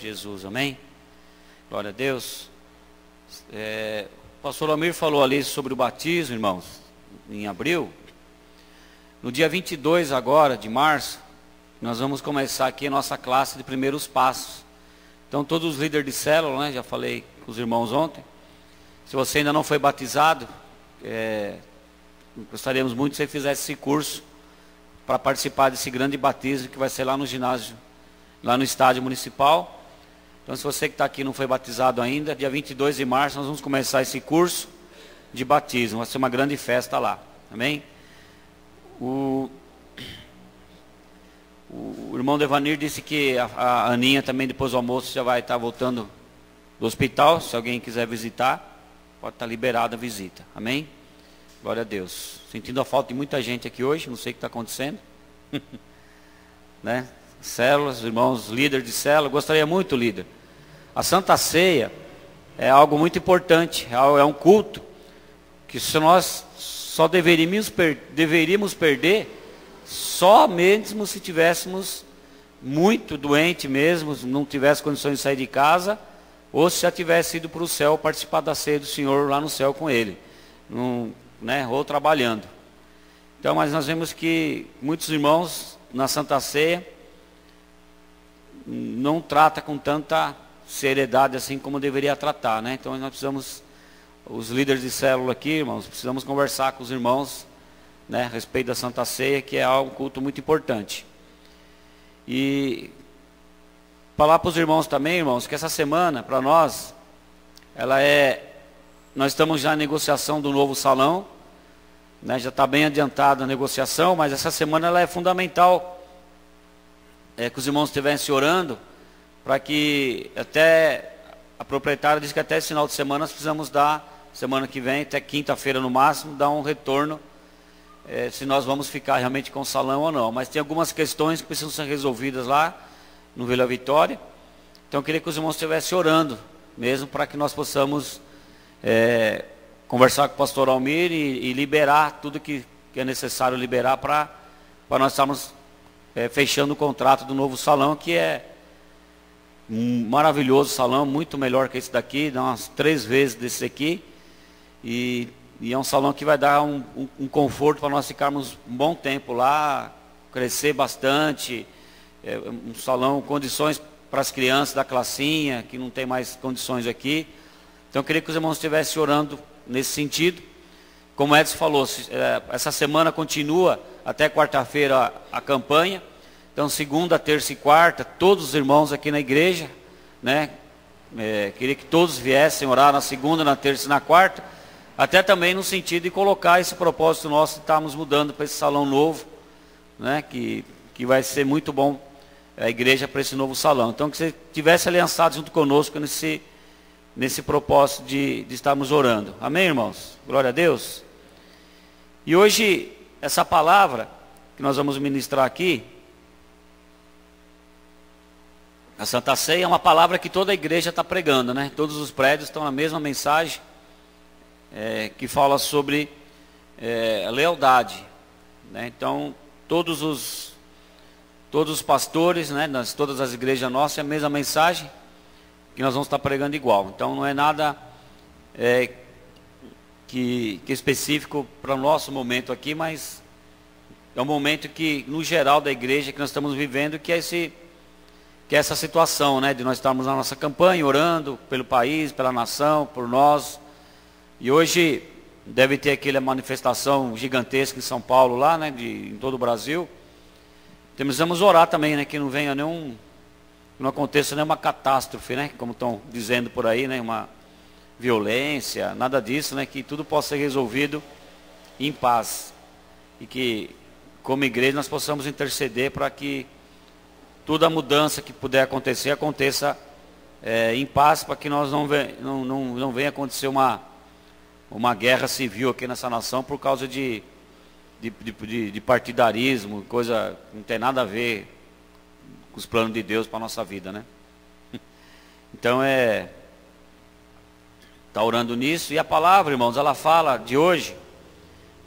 Jesus, amém? Glória a Deus. O pastor Almir falou ali sobre o batismo, irmãos, em abril. No dia 22 agora, de março, nós vamos começar aqui a nossa classe de primeiros passos. Então todos os líderes de célula, né, já falei com os irmãos ontem, se você ainda não foi batizado, gostaríamos muito que você fizesse esse curso para participar desse grande batismo que vai ser lá no ginásio, lá no estádio municipal. Então, se você que está aqui não foi batizado ainda, dia 22 de março nós vamos começar esse curso de batismo. Vai ser uma grande festa lá, amém? O irmão Devanir disse que a Aninha também depois do almoço já vai estar voltando do hospital. Se alguém quiser visitar, pode estar liberada a visita, amém? Glória a Deus. Sentindo a falta de muita gente aqui hoje, não sei o que está acontecendo. Né? Células, irmãos, líder de célula, gostaria muito, líder. A Santa Ceia é algo muito importante, é um culto que nós só deveríamos perder só mesmo se tivéssemos muito doente mesmo, não tivesse condições de sair de casa, ou se já tivesse ido para o céu participar da ceia do Senhor lá no céu com Ele, né, ou trabalhando. Então, mas nós vemos que muitos irmãos na Santa Ceia não trata com tanta seriedade assim como deveria tratar, né? Então nós precisamos, os líderes de célula aqui, irmãos, precisamos conversar com os irmãos, né, a respeito da Santa Ceia, que é um culto muito importante. E falar para os irmãos também, irmãos, que essa semana para nós, nós estamos já em negociação do novo salão, né, já está bem adiantada a negociação, mas essa semana ela é fundamental. Que os irmãos estivessem orando, para que até, a proprietária disse que até esse final de semana nós precisamos dar, semana que vem, até quinta-feira no máximo, dar um retorno, se nós vamos ficar realmente com o salão ou não. Mas tem algumas questões que precisam ser resolvidas lá, no Vila Vitória. Então eu queria que os irmãos estivessem orando, mesmo para que nós possamos conversar com o pastor Almir e liberar tudo que é necessário liberar para nós estarmos fechando o contrato do novo salão, que é um maravilhoso salão, muito melhor que esse daqui, dá umas 3 vezes desse aqui, e é um salão que vai dar um conforto para nós ficarmos um bom tempo lá, crescer bastante, um salão, condições para as crianças da classinha, que não tem mais condições aqui. Então eu queria que os irmãos estivessem orando nesse sentido. Como o Edson falou, essa semana continua até quarta-feira a campanha. Então, segunda, terça e quarta, todos os irmãos aqui na igreja, né? Queria que todos viessem orar na segunda, na terça e na quarta. Até também no sentido de colocar esse propósito nosso de estarmos mudando para esse salão novo, né? Que vai ser muito bom a igreja para esse novo salão. Então, que você estivesse aliançado junto conosco nesse propósito de estarmos orando. Amém, irmãos? Glória a Deus. E hoje, essa palavra que nós vamos ministrar aqui, a Santa Ceia, é uma palavra que toda a igreja está pregando, né? Todos os prédios estão na mesma mensagem, que fala sobre a lealdade, né? Então, todos os pastores, né, todas as igrejas nossas, é a mesma mensagem que nós vamos estar pregando igual. Então, não é nada que específico para o nosso momento aqui, mas é um momento que, no geral da igreja, que nós estamos vivendo, que é essa situação, né, de nós estarmos na nossa campanha, orando pelo país, pela nação, por nós. E hoje deve ter aquela manifestação gigantesca em São Paulo, lá, né, em todo o Brasil. Precisamos orar também, né, que não venha não aconteça nenhuma catástrofe, né, como estão dizendo por aí, né, uma violência, nada disso, né, que tudo possa ser resolvido em paz. E que, como igreja, nós possamos interceder para que toda a mudança que puder acontecer, aconteça em paz, para que nós não venha acontecer uma guerra civil aqui nessa nação por causa de partidarismo, coisa que não tem nada a ver com os planos de Deus para a nossa vida, né? Então está orando nisso. E a palavra, irmãos, ela fala de hoje,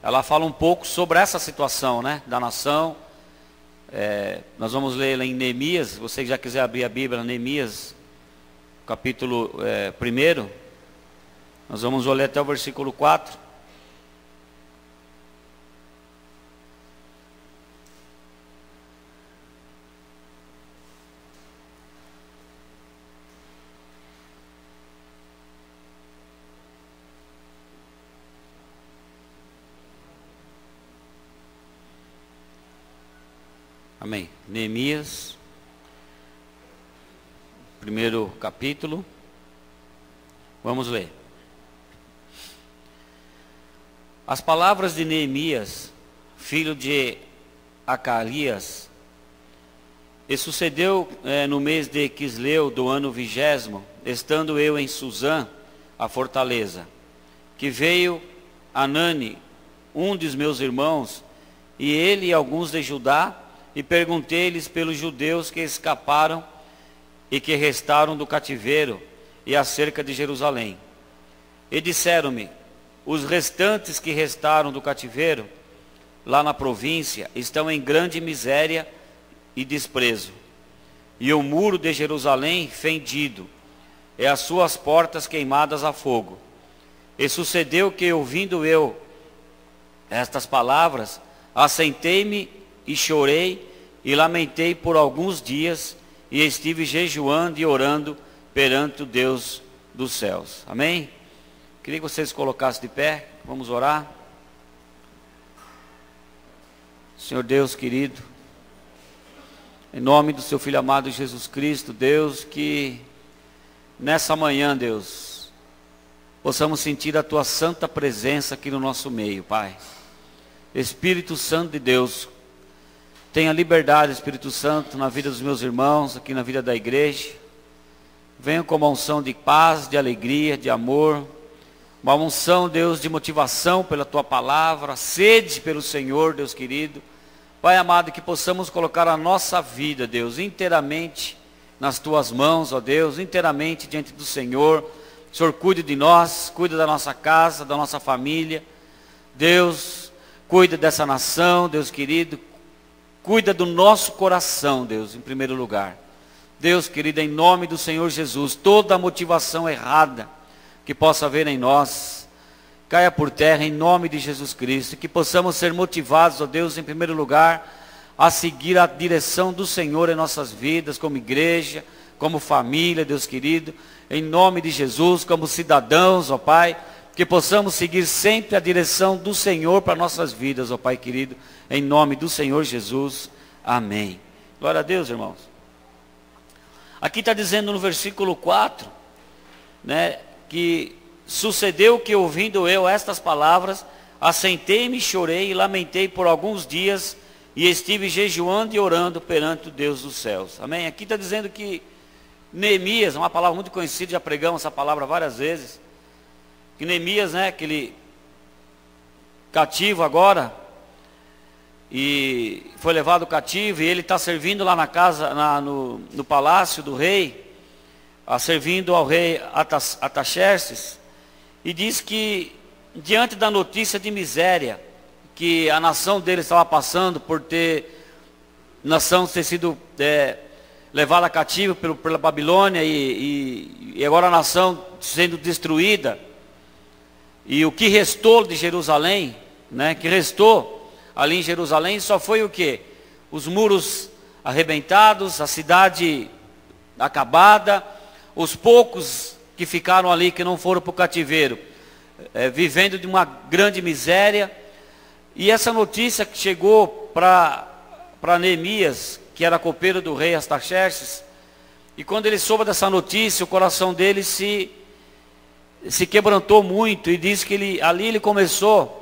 ela fala um pouco sobre essa situação, né, da nação. Nós vamos ler em Neemias, se você já quiser abrir a Bíblia, Neemias, capítulo 1. Nós vamos ler até o versículo 4. Amém. Neemias, primeiro capítulo. Vamos ler. As palavras de Neemias, filho de Acalias. E sucedeu no mês de Quisleu, do ano 20º, estando eu em Suzã, a fortaleza, que veio Anani, um dos meus irmãos, e ele e alguns de Judá, e perguntei-lhes pelos judeus que escaparam e que restaram do cativeiro e acerca de Jerusalém. E disseram-me: os restantes que restaram do cativeiro, lá na província, estão em grande miséria e desprezo. E o muro de Jerusalém fendido, e as suas portas queimadas a fogo. E sucedeu que, ouvindo eu estas palavras, assentei-me e chorei e lamentei por alguns dias, e estive jejuando e orando perante o Deus dos céus. Amém? Queria que vocês colocassem de pé, vamos orar. Senhor Deus querido, em nome do seu Filho amado Jesus Cristo, Deus, que nessa manhã, Deus, possamos sentir a tua santa presença aqui no nosso meio, Pai. Espírito Santo de Deus, tenha liberdade, Espírito Santo, na vida dos meus irmãos, aqui na vida da igreja. Venha com uma unção de paz, de alegria, de amor. Uma unção, Deus, de motivação pela tua palavra, sede pelo Senhor, Deus querido. Pai amado, que possamos colocar a nossa vida, Deus, inteiramente nas tuas mãos, ó Deus, inteiramente diante do Senhor. O Senhor cuide de nós, cuida da nossa casa, da nossa família. Deus, cuida dessa nação, Deus querido. Cuida do nosso coração, Deus, em primeiro lugar. Deus querido, em nome do Senhor Jesus, toda a motivação errada que possa haver em nós, caia por terra em nome de Jesus Cristo. Que possamos ser motivados, ó Deus, em primeiro lugar, a seguir a direção do Senhor em nossas vidas, como igreja, como família, Deus querido, em nome de Jesus, como cidadãos, ó Pai. Que possamos seguir sempre a direção do Senhor para nossas vidas, ó Pai querido, em nome do Senhor Jesus. Amém. Glória a Deus, irmãos. Aqui está dizendo no versículo 4, né, que sucedeu que, ouvindo eu estas palavras, assentei-me, chorei e lamentei por alguns dias, e estive jejuando e orando perante o Deus dos céus. Amém? Aqui está dizendo que Neemias, uma palavra muito conhecida, já pregamos essa palavra várias vezes, que Neemias, né, aquele cativo agora, e foi levado cativo, e ele está servindo lá na casa, no palácio do rei, servindo ao rei Artaxerxes, e diz que, diante da notícia de miséria que a nação dele estava passando, por ter sido levada cativa pela Babilônia, e agora a nação sendo destruída, e o que restou de Jerusalém, né, que restou ali em Jerusalém, só foi o quê? Os muros arrebentados, a cidade acabada, os poucos que ficaram ali, que não foram para o cativeiro, vivendo de uma grande miséria. E essa notícia que chegou para Neemias, que era copeiro do rei Artaxerxes, e quando ele soube dessa notícia, o coração dele se quebrantou muito, e diz que ali ele começou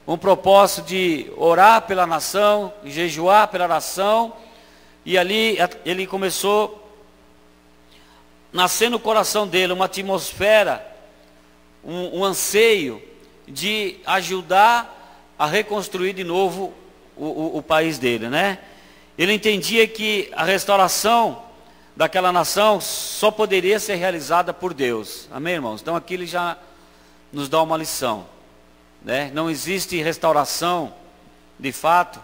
um propósito de orar pela nação, jejuar pela nação, e ali ele começou a nascer no coração dele uma atmosfera, um anseio de ajudar a reconstruir de novo o país dele, né? Ele entendia que a restauração daquela nação só poderia ser realizada por Deus. Amém, irmãos? Então aqui ele já nos dá uma lição, né? Não existe restauração, de fato,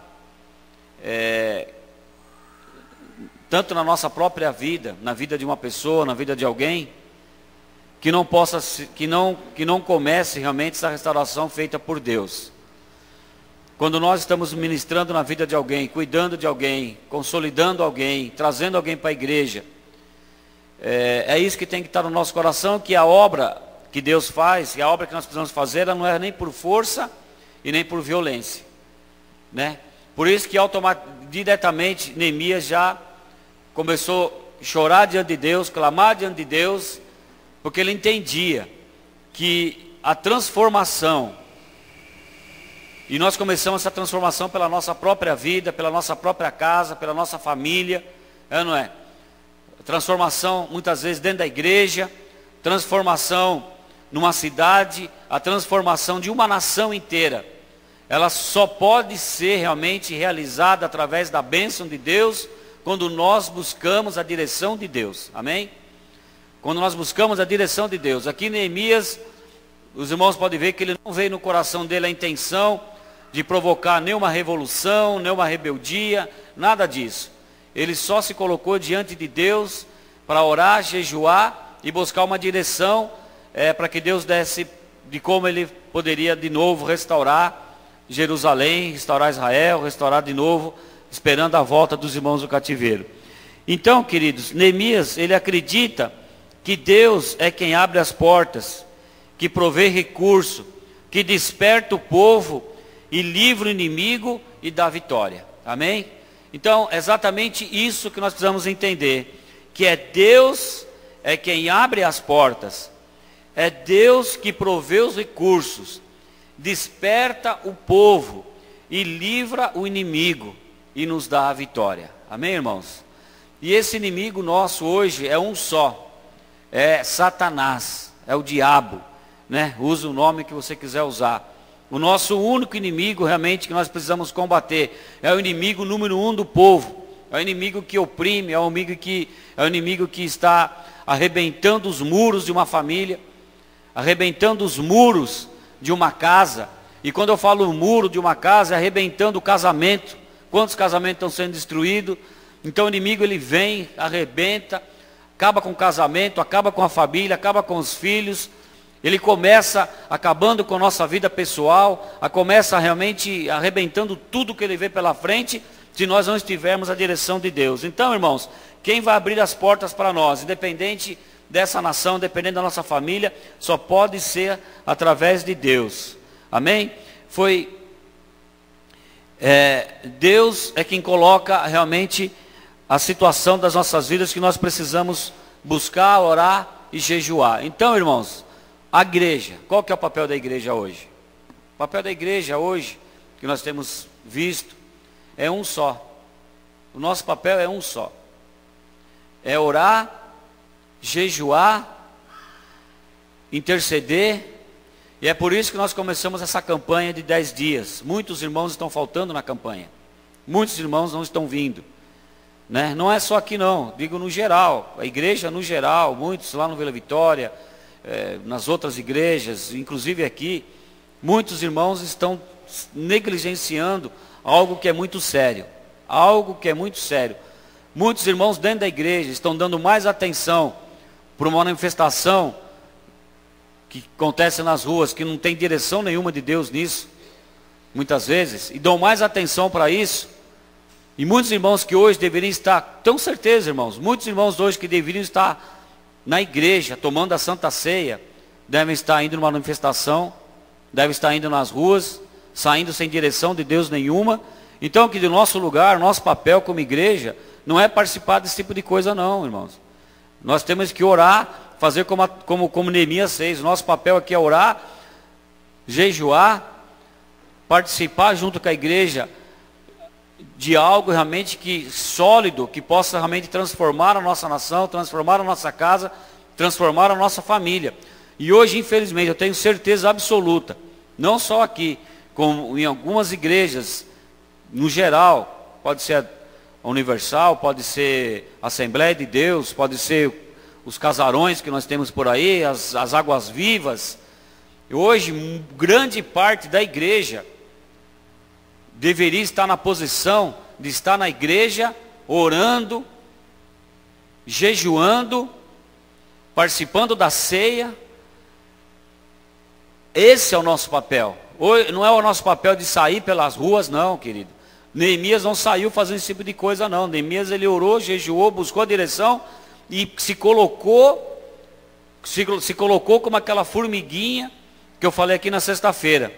tanto na nossa própria vida, na vida de uma pessoa, na vida de alguém, que não possa, que não comece realmente essa restauração feita por Deus. Quando nós estamos ministrando na vida de alguém, cuidando de alguém, consolidando alguém, trazendo alguém para a igreja, é isso que tem que estar no nosso coração, que a obra que Deus faz, e a obra que nós precisamos fazer, ela não é nem por força e nem por violência, né? Por isso que diretamente Neemias já começou a chorar diante de Deus, clamar diante de Deus, porque ele entendia que a transformação, e nós começamos essa transformação pela nossa própria vida, pela nossa própria casa, pela nossa família, não é? Transformação muitas vezes dentro da igreja, transformação numa cidade, a transformação de uma nação inteira. Ela só pode ser realmente realizada através da bênção de Deus, quando nós buscamos a direção de Deus. Amém? Quando nós buscamos a direção de Deus. Aqui Neemias, os irmãos podem ver que ele não veio no coração dele a intenção de provocar nenhuma revolução, nenhuma rebeldia, nada disso. Ele só se colocou diante de Deus para orar, jejuar e buscar uma direção para que Deus desse de como ele poderia de novo restaurar Jerusalém, restaurar Israel, restaurar de novo, esperando a volta dos irmãos do cativeiro. Então, queridos, Neemias, ele acredita que Deus é quem abre as portas, que provê recurso, que desperta o povo e livra o inimigo e dá vitória. Amém? Então, é exatamente isso que nós precisamos entender, que é Deus é quem abre as portas, é Deus que provê os recursos, desperta o povo e livra o inimigo e nos dá a vitória. Amém, irmãos? E esse inimigo nosso hoje é um só, é Satanás, é o diabo, né? Usa o nome que você quiser usar. O nosso único inimigo realmente que nós precisamos combater é o inimigo número 1 do povo, é o inimigo que oprime, é o inimigo que está arrebentando os muros de uma família, arrebentando os muros de uma casa. E quando eu falo muro de uma casa, é arrebentando o casamento. Quantos casamentos estão sendo destruídos? Então o inimigo ele vem, arrebenta, acaba com o casamento, acaba com a família, acaba com os filhos. Ele começa acabando com a nossa vida pessoal, começa realmente arrebentando tudo que ele vê pela frente, se nós não estivermos à direção de Deus. Então, irmãos, quem vai abrir as portas para nós, independente dessa nação, dependendo da nossa família, só pode ser através de Deus. Amém? Deus é quem coloca realmente a situação das nossas vidas que nós precisamos buscar, orar e jejuar. Então, irmãos, a igreja, qual que é o papel da igreja hoje? O papel da igreja hoje, que nós temos visto, é um só. O nosso papel é um só. É orar, jejuar, interceder, e é por isso que nós começamos essa campanha de 10 dias. Muitos irmãos estão faltando na campanha, muitos irmãos não estão vindo, né? Não é só aqui não, digo no geral, a igreja no geral, muitos lá no Vila Vitória, nas outras igrejas, inclusive aqui, muitos irmãos estão negligenciando algo que é muito sério, muitos irmãos dentro da igreja estão dando mais atenção para uma manifestação que acontece nas ruas, que não tem direção nenhuma de Deus nisso, muitas vezes, e dão mais atenção para isso, e muitos irmãos que hoje deveriam estar, tenho certeza, irmãos, muitos irmãos hoje que deveriam estar na igreja, tomando a Santa Ceia, devem estar indo numa manifestação, devem estar indo nas ruas, saindo sem direção de Deus nenhuma. Então, que do nosso lugar, nosso papel como igreja, não é participar desse tipo de coisa não, irmãos. Nós temos que orar, fazer como Neemias fez. Nosso papel aqui é orar, jejuar, participar junto com a igreja de algo realmente sólido, que possa realmente transformar a nossa nação, transformar a nossa casa, transformar a nossa família. E hoje, infelizmente, eu tenho certeza absoluta, não só aqui, como em algumas igrejas, no geral, pode ser a Universal, pode ser a Assembleia de Deus, pode ser os casarões que nós temos por aí, as águas vivas. Hoje, grande parte da igreja deveria estar na posição de estar na igreja, orando, jejuando, participando da ceia. Esse é o nosso papel. Não é o nosso papel de sair pelas ruas, não, querido. Neemias não saiu fazendo esse tipo de coisa, não. Neemias, ele orou, jejuou, buscou a direção e se colocou como aquela formiguinha que eu falei aqui na sexta-feira.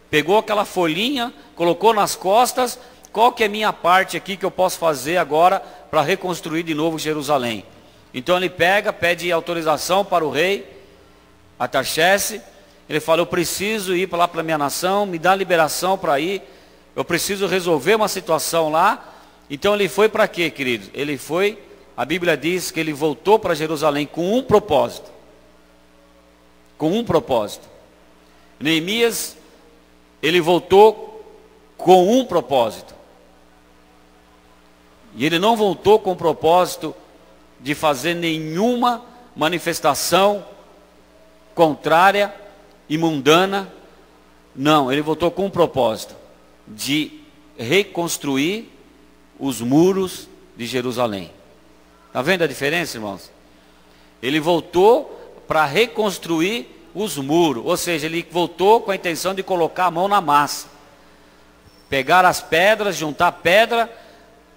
Pegou aquela folhinha, colocou nas costas. Qual que é a minha parte aqui que eu posso fazer agora para reconstruir de novo Jerusalém? Então ele pede autorização para o rei Artaxerxes. Ele fala: eu preciso ir lá para a minha nação, me dá liberação para ir. Eu preciso resolver uma situação lá. Então ele foi para quê, queridos? Ele foi, a Bíblia diz que ele voltou para Jerusalém com um propósito. Com um propósito. Neemias, ele voltou com um propósito. E ele não voltou com o propósito de fazer nenhuma manifestação contrária e mundana. Não, ele voltou com um propósito de reconstruir os muros de Jerusalém. Está vendo a diferença, irmãos? Ele voltou para reconstruir os muros, ou seja, ele voltou com a intenção de colocar a mão na massa. Pegar as pedras, juntar pedra,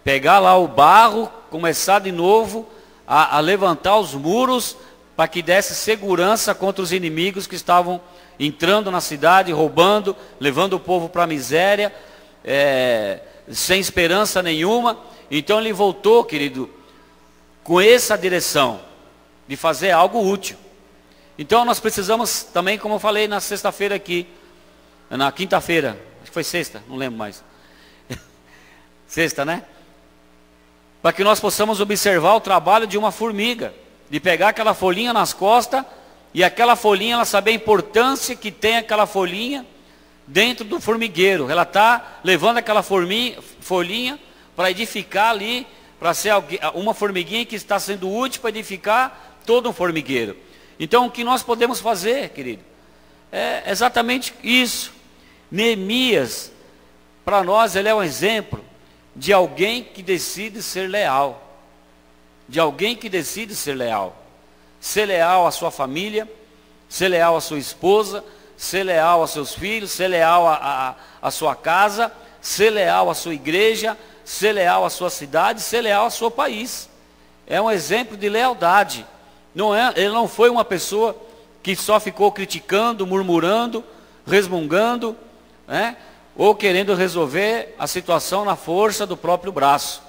pegar lá o barro, começar de novo a levantar os muros para que desse segurança contra os inimigos que estavam entrando na cidade, roubando, levando o povo para a miséria, sem esperança nenhuma. Então ele voltou, querido, com essa direção de fazer algo útil. Então nós precisamos também, como eu falei na sexta-feira aqui, na quinta-feira, acho que foi sexta, não lembro mais. Sexta, né? Para que nós possamos observar o trabalho de uma formiga, de pegar aquela folhinha nas costas, e aquela folhinha, ela saber a importância que tem aquela folhinha dentro do formigueiro. Ela está levando aquela folhinha para edificar ali, para ser uma formiguinha que está sendo útil para edificar todo um formigueiro. Então o que nós podemos fazer, querido, é exatamente isso. Neemias, para nós, ele é um exemplo de alguém que decide ser leal. De alguém que decide ser leal. Ser leal à sua família, ser leal à sua esposa, ser leal aos seus filhos, ser leal à sua casa, ser leal à sua igreja, ser leal à sua cidade, ser leal ao seu país. É um exemplo de lealdade. Ele não foi uma pessoa que só ficou criticando, murmurando, resmungando, né? Ou querendo resolver a situação na força do próprio braço.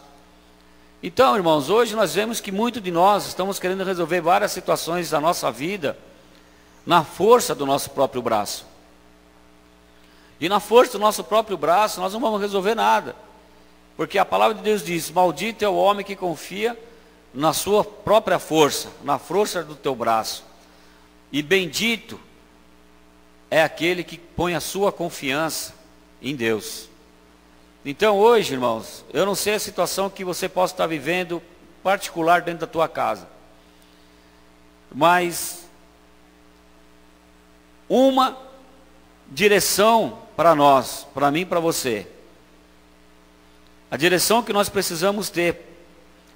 Então, irmãos, hoje nós vemos que muitos de nós estamos querendo resolver várias situações da nossa vida na força do nosso próprio braço. E na força do nosso próprio braço nós não vamos resolver nada. Porque a palavra de Deus diz: maldito é o homem que confia na sua própria força, na força do teu braço. E bendito é aquele que põe a sua confiança em Deus. Então hoje, irmãos, eu não sei a situação que você possa estar vivendo particular dentro da tua casa, mas uma direção para nós, para mim e para você, a direção que nós precisamos ter.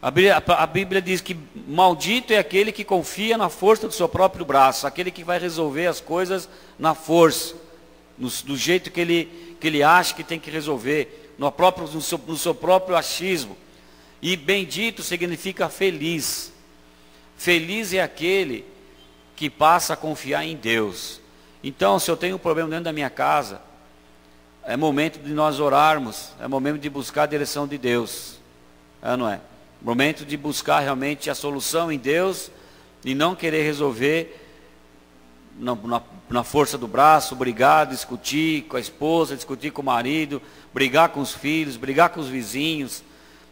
A Bíblia diz que maldito é aquele que confia na força do seu próprio braço, aquele que vai resolver as coisas na força, do jeito que ele acha que tem que resolver, no seu próprio achismo. E bendito significa feliz. Feliz é aquele que passa a confiar em Deus. Então, se eu tenho um problema dentro da minha casa, é momento de nós orarmos, é momento de buscar a direção de Deus, não é? Momento de buscar realmente a solução em Deus e não querer resolver na força do braço, brigar, discutir com a esposa, discutir com o marido, brigar com os filhos, brigar com os vizinhos,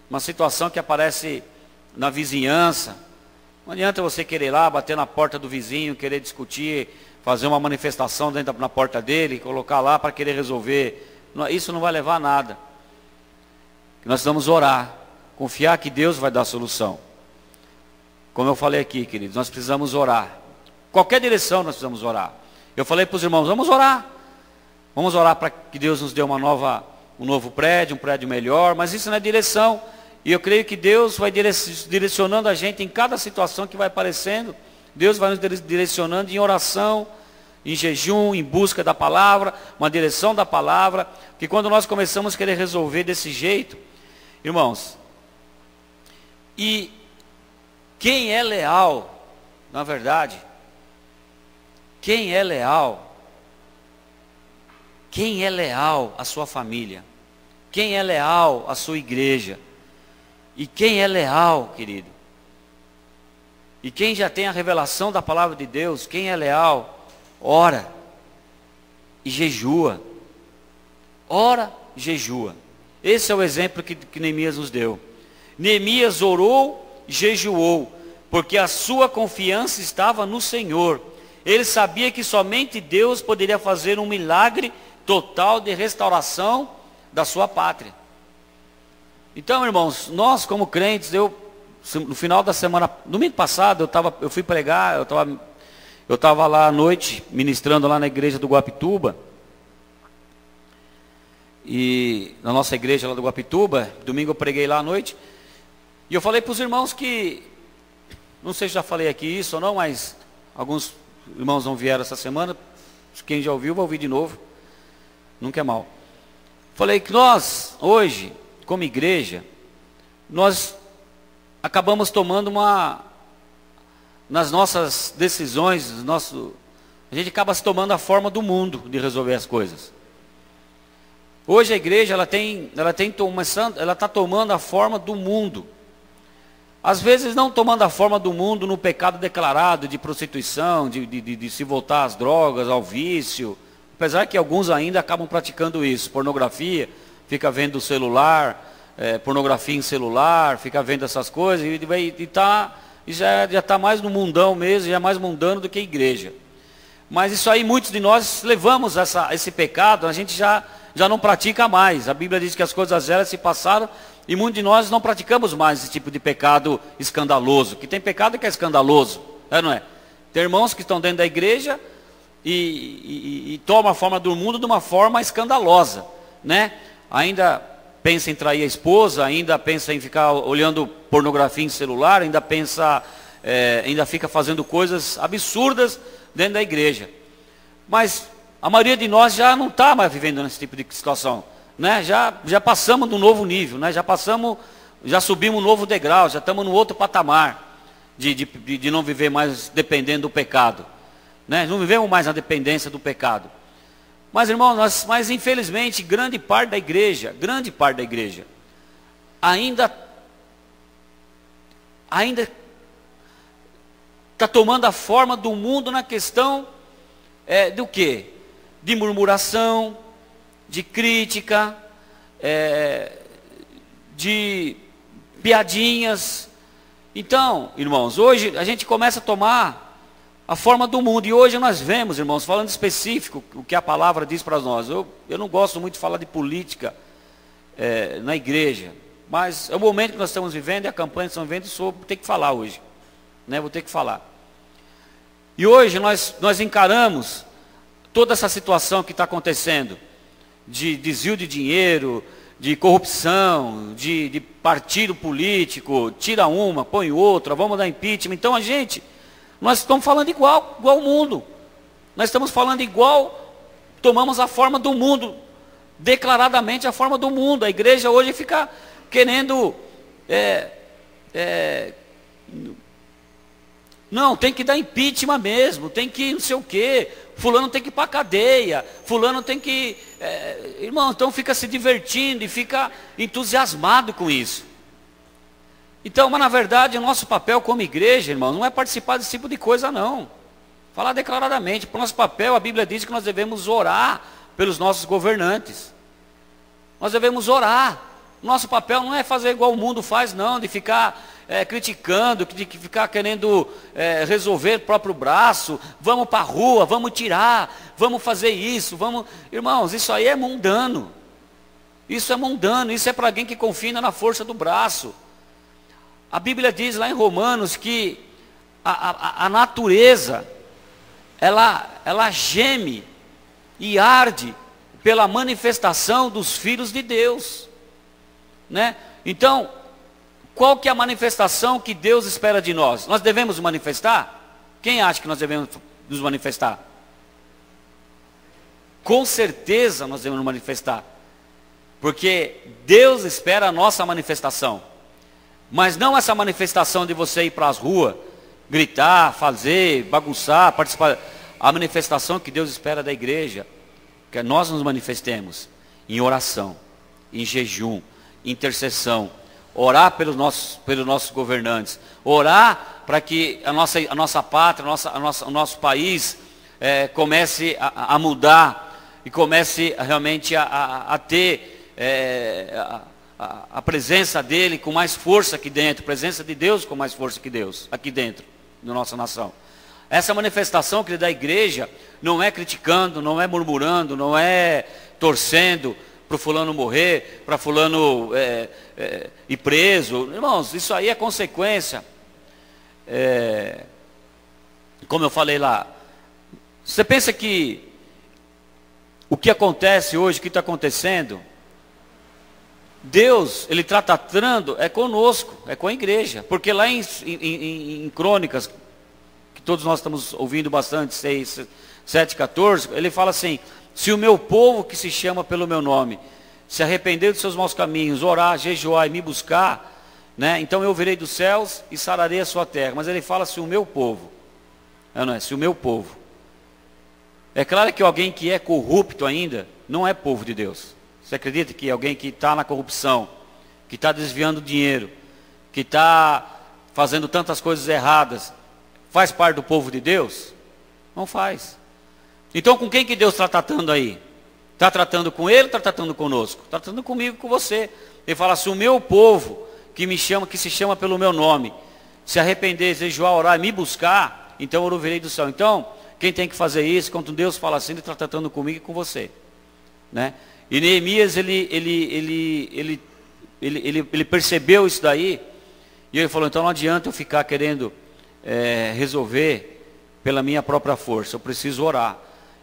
uma situação que aparece na vizinhança. Não adianta você querer ir lá, bater na porta do vizinho, querer discutir, fazer uma manifestação na porta dele, colocar lá para querer resolver. Isso não vai levar a nada. Nós vamos orar, confiar que Deus vai dar a solução. Como eu falei aqui, queridos, nós precisamos orar. Qualquer direção nós precisamos orar. Eu falei para os irmãos, vamos orar. Vamos orar para que Deus nos dê um novo prédio, um prédio melhor, mas isso não é direção. E eu creio que Deus vai direcionando a gente em cada situação que vai aparecendo, Deus vai nos direcionando em oração, em jejum, em busca da palavra, uma direção da palavra, que quando nós começamos a querer resolver desse jeito, irmãos, e quem é leal, na verdade, quem é leal à sua família, quem é leal à sua igreja, e quem é leal, querido, e quem já tem a revelação da palavra de Deus, quem é leal, ora e jejua. Ora, jejua. Esse é o exemplo que Neemias nos deu. Neemias orou, jejuou, porque a sua confiança estava no Senhor. Ele sabia que somente Deus poderia fazer um milagre total de restauração da sua pátria. Então, irmãos, nós como crentes, no final da semana, domingo passado, eu fui pregar, eu estava lá à noite, ministrando lá na igreja do Guapituba, e na nossa igreja lá do Guapituba, domingo eu preguei lá à noite, e eu falei para os irmãos que, não sei se já falei aqui isso ou não, mas alguns irmãos não vieram essa semana, quem já ouviu vai ouvir de novo, nunca é mal. Falei que nós, hoje, como igreja, nós acabamos tomando nas nossas decisões, a gente acaba se tomando a forma do mundo de resolver as coisas. Hoje a igreja, ela está tomando a forma do mundo. Às vezes não tomando a forma do mundo no pecado declarado de prostituição, de se voltar às drogas, ao vício. Apesar que alguns ainda acabam praticando isso, pornografia, fica vendo celular, pornografia em celular, fica vendo essas coisas, e já está mais no mundão mesmo, já é mais mundano do que a igreja. Mas isso aí, muitos de nós levamos esse pecado, a gente já não pratica mais. A Bíblia diz que as coisas velhas se passaram, e muitos de nós não praticamos mais esse tipo de pecado escandaloso, que tem pecado que é escandaloso, não é? Tem irmãos que estão dentro da igreja e tomam a forma do mundo de uma forma escandalosa, né? Ainda pensa em trair a esposa, ainda pensa em ficar olhando pornografia em celular, ainda fica fazendo coisas absurdas dentro da igreja. Mas a maioria de nós já não está mais vivendo nesse tipo de situação, né? Já passamos de um novo nível, né? Já subimos um novo degrau, já estamos num outro patamar de não viver mais dependendo do pecado, né? Não vivemos mais na dependência do pecado. Mas, irmão, mas infelizmente, grande parte da igreja ainda está tomando a forma do mundo na questão do quê? De murmuração, de crítica, de piadinhas. Então, irmãos, hoje a gente começa a tomar a forma do mundo. E hoje nós vemos, irmãos, falando específico o que a palavra diz para nós. Eu não gosto muito de falar de política na igreja, mas é o momento que nós estamos vivendo, e a campanha que estamos vivendo, e vou ter que falar hoje, né? Vou ter que falar. E hoje nós encaramos toda essa situação que está acontecendo, de desvio de dinheiro, de corrupção, de partido político, tira uma, põe outra, vamos dar impeachment. Então nós estamos falando igual o mundo. Nós estamos falando igual, tomamos a forma do mundo, declaradamente a forma do mundo. A igreja hoje fica querendo, não, tem que dar impeachment mesmo, tem que não sei o quê, fulano tem que ir para a cadeia, fulano tem que... irmão, então fica se divertindo e fica entusiasmado com isso. Então, mas na verdade, o nosso papel como igreja, irmão, não é participar desse tipo de coisa, não. Falar declaradamente. Para o nosso papel, a Bíblia diz que nós devemos orar pelos nossos governantes. Nós devemos orar. Nosso papel não é fazer igual o mundo faz, não, de ficar criticando, de ficar querendo resolver o próprio braço. Vamos para a rua, vamos tirar, vamos fazer isso, vamos... Irmãos, isso aí é mundano. Isso é mundano, isso é para alguém que confia na força do braço. A Bíblia diz lá em Romanos que a natureza, ela geme e arde pela manifestação dos filhos de Deus, né? Então, qual que é a manifestação que Deus espera de nós? Nós devemos manifestar? Quem acha que nós devemos nos manifestar? Com certeza nós devemos nos manifestar. Porque Deus espera a nossa manifestação. Mas não essa manifestação de você ir para as ruas, gritar, fazer, bagunçar, participar. A manifestação que Deus espera da igreja, que nós nos manifestemos em oração, em jejum, intercessão, orar pelos nossos governantes, orar para que a nossa pátria, o nosso país comece a mudar e comece realmente a ter a presença dele com mais força aqui dentro, a presença de Deus com mais força que Deus, aqui dentro da nossa nação. Essa manifestação que da igreja não é criticando, não é murmurando, não é torcendo para o fulano morrer, para fulano ir preso. Irmãos, isso aí é consequência. Como eu falei lá, você pensa que o que acontece hoje, o que está acontecendo, Deus, Ele está tratando conosco, com a igreja. Porque lá em Crônicas, que todos nós estamos ouvindo bastante, 6, 7, 14, ele fala assim: se o meu povo que se chama pelo meu nome, se arrepender dos seus maus caminhos, orar, jejuar e me buscar, né, então eu virei dos céus e sararei a sua terra. Mas ele fala se o meu povo, não é? Se o meu povo. É claro que alguém que é corrupto ainda, não é povo de Deus. Você acredita que alguém que está na corrupção, que está desviando dinheiro, que está fazendo tantas coisas erradas, faz parte do povo de Deus? Não faz. Então com quem que Deus está tratando aí? Está tratando com ele ou está tratando conosco? Está tratando comigo, com você. Ele fala, se o meu povo, que se chama pelo meu nome, se arrepender, jejuar, orar e me buscar, então eu ouvirei do céu. Então, quem tem que fazer isso, quando Deus fala assim, ele está tratando comigo e com você, né? E Neemias, ele percebeu isso daí, e ele falou, então não adianta eu ficar querendo resolver pela minha própria força, eu preciso orar.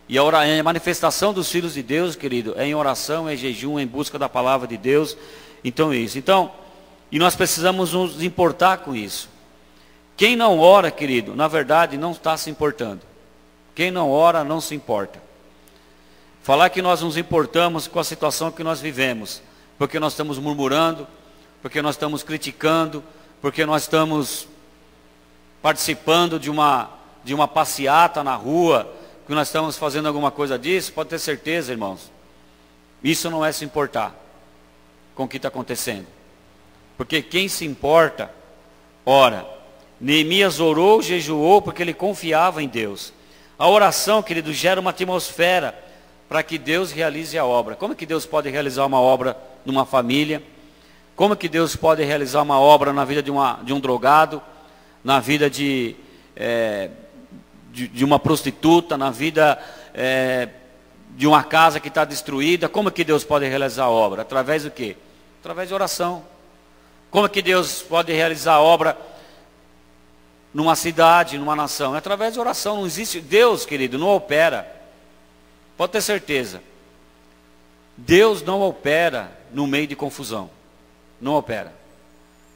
E a manifestação dos filhos de Deus, querido, é em oração, é em jejum, é em busca da palavra de Deus. Então isso. E nós precisamos nos importar com isso. Quem não ora, querido, na verdade não está se importando. Quem não ora não se importa. Falar que nós nos importamos com a situação que nós vivemos, porque nós estamos murmurando, porque nós estamos criticando, porque nós estamos participando de uma passeata na rua, que nós estamos fazendo alguma coisa disso, pode ter certeza, irmãos, isso não é se importar com o que está acontecendo. Porque quem se importa, ora, Neemias orou, jejuou, porque ele confiava em Deus. A oração, querido, gera uma atmosfera para que Deus realize a obra. Como que Deus pode realizar uma obra numa família? Como que Deus pode realizar uma obra na vida de um drogado, na vida de uma prostituta, na vida de uma casa que está destruída? Como que Deus pode realizar a obra? Através do quê? Através de oração. Como que Deus pode realizar a obra numa cidade, numa nação? É através de oração. Não existe, Deus, querido, não opera. Pode ter certeza. Deus não opera no meio de confusão. Não opera.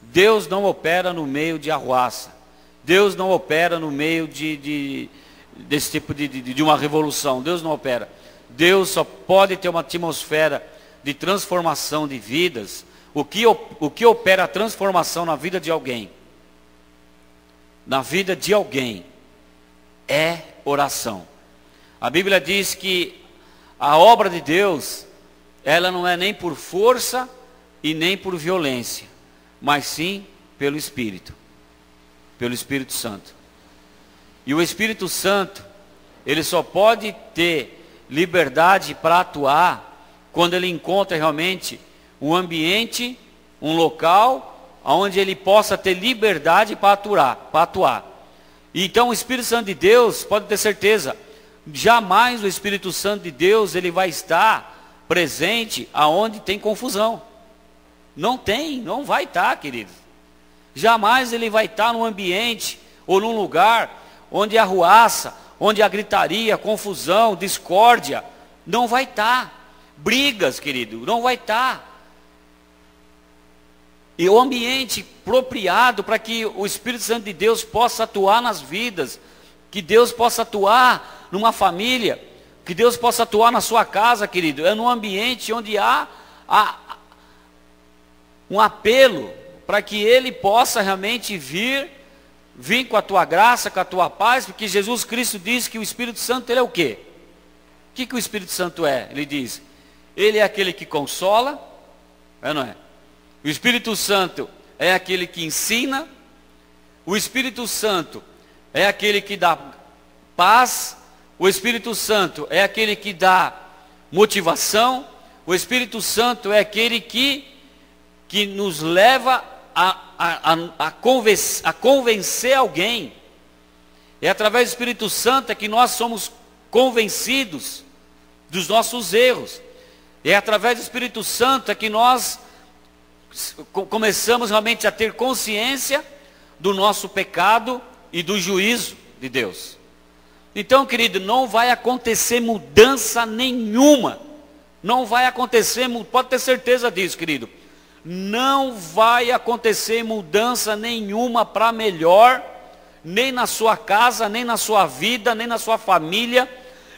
Deus não opera no meio de arruaça. Deus não opera no meio desse tipo de uma revolução. Deus não opera. Deus só pode ter uma atmosfera de transformação de vidas. O que opera a transformação na vida de alguém? Na vida de alguém é oração. A Bíblia diz que a obra de Deus, ela não é nem por força e nem por violência, mas sim pelo Espírito Santo. E o Espírito Santo, ele só pode ter liberdade para atuar quando ele encontra realmente um ambiente, um local, onde ele possa ter liberdade para atuar. E então o Espírito Santo de Deus, pode ter certeza, jamais o Espírito Santo de Deus, ele vai estar presente aonde tem confusão. Não vai estar, queridos. Jamais ele vai estar num ambiente ou num lugar onde há arruaça, onde há gritaria, confusão, discórdia. Não vai estar. Brigas, querido, não vai estar. E o ambiente apropriado para que o Espírito Santo de Deus possa atuar nas vidas, Que Deus possa atuar numa família, que Deus possa atuar na sua casa, querido. É num ambiente onde há um apelo para que Ele possa realmente vir com a tua graça, com a tua paz, porque Jesus Cristo diz que o Espírito Santo, Ele é o quê? O que o Espírito Santo é? Ele diz, Ele é aquele que consola, não é? O Espírito Santo é aquele que ensina, o Espírito Santo é aquele que dá paz, o Espírito Santo é aquele que dá motivação, o Espírito Santo é aquele que nos leva a convencer alguém. É através do Espírito Santo é que nós somos convencidos dos nossos erros. É através do Espírito Santo é que nós começamos realmente a ter consciência do nosso pecado e do juízo de Deus. Então, querido, não vai acontecer mudança nenhuma. Não vai acontecer, pode ter certeza disso, querido. Não vai acontecer mudança nenhuma para melhor, nem na sua casa, nem na sua vida, nem na sua família,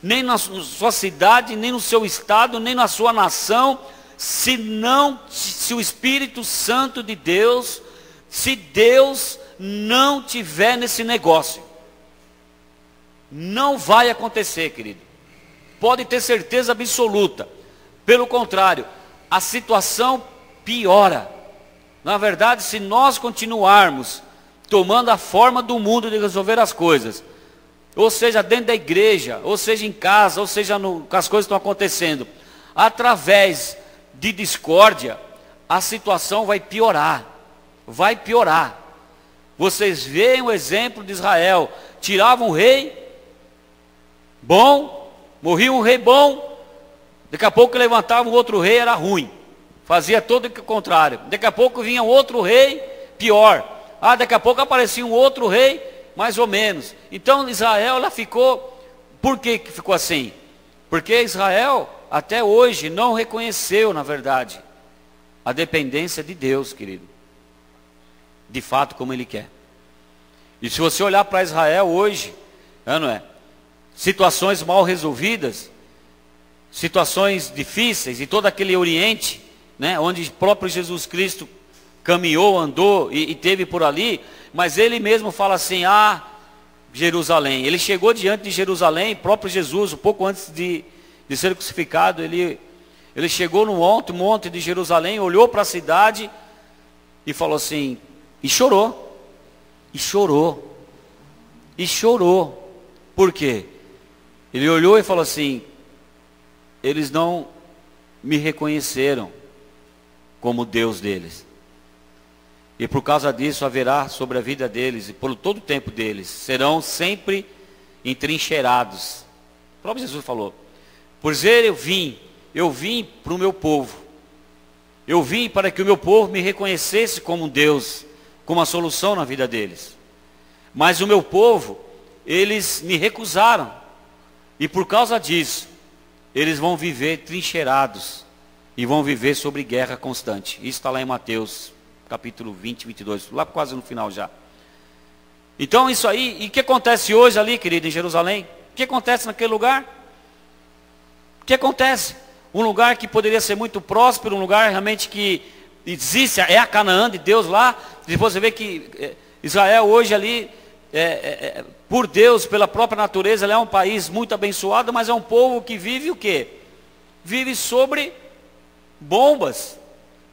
nem na sua cidade, nem no seu estado, nem na sua nação, se o Espírito Santo de Deus, se Deus não tiver nesse negócio. Não vai acontecer, querido. Pode ter certeza absoluta. Pelo contrário, a situação piora. Na verdade, se nós continuarmos tomando a forma do mundo de resolver as coisas, ou seja, dentro da igreja, ou seja, em casa, ou seja, que as coisas estão acontecendo, através de discórdia, a situação vai piorar. Vai piorar. Vocês veem o exemplo de Israel. Tiravam um rei bom, morria um rei bom, daqui a pouco levantavam outro rei, era ruim. Fazia todo o contrário. Daqui a pouco vinha outro rei, pior. Daqui a pouco aparecia um outro rei, mais ou menos. Então Israel, ela ficou... Por que ficou assim? Porque Israel, até hoje, não reconheceu, na verdade, a dependência de Deus, querido. De fato, como Ele quer. E se você olhar para Israel hoje, não é? Situações mal resolvidas, situações difíceis, e todo aquele Oriente, né, onde o próprio Jesus Cristo caminhou, andou e teve por ali, mas Ele mesmo fala assim, Jerusalém. Ele chegou diante de Jerusalém, próprio Jesus, um pouco antes de ser crucificado, ele chegou no monte de Jerusalém, olhou para a cidade e falou assim, e chorou. Por quê? Ele olhou e falou assim, eles não me reconheceram como Deus deles. E por causa disso haverá sobre a vida deles, e por todo o tempo deles, serão sempre entrincheirados. O próprio Jesus falou, pois eu vim para o meu povo. Eu vim para que o meu povo me reconhecesse como Deus, como a solução na vida deles. Mas o meu povo, eles me recusaram. E por causa disso, eles vão viver trincheirados e vão viver sobre guerra constante. Isso está lá em Mateus, capítulo 20, 22, lá quase no final já. Então isso aí, e o que acontece hoje ali, querido, em Jerusalém? O que acontece naquele lugar? O que acontece? Um lugar que poderia ser muito próspero, um lugar realmente que existe, é a Canaã de Deus lá. Depois você vê que Israel hoje ali, por Deus, pela própria natureza, ele é um país muito abençoado, mas é um povo que vive o quê? Vive sobre bombas,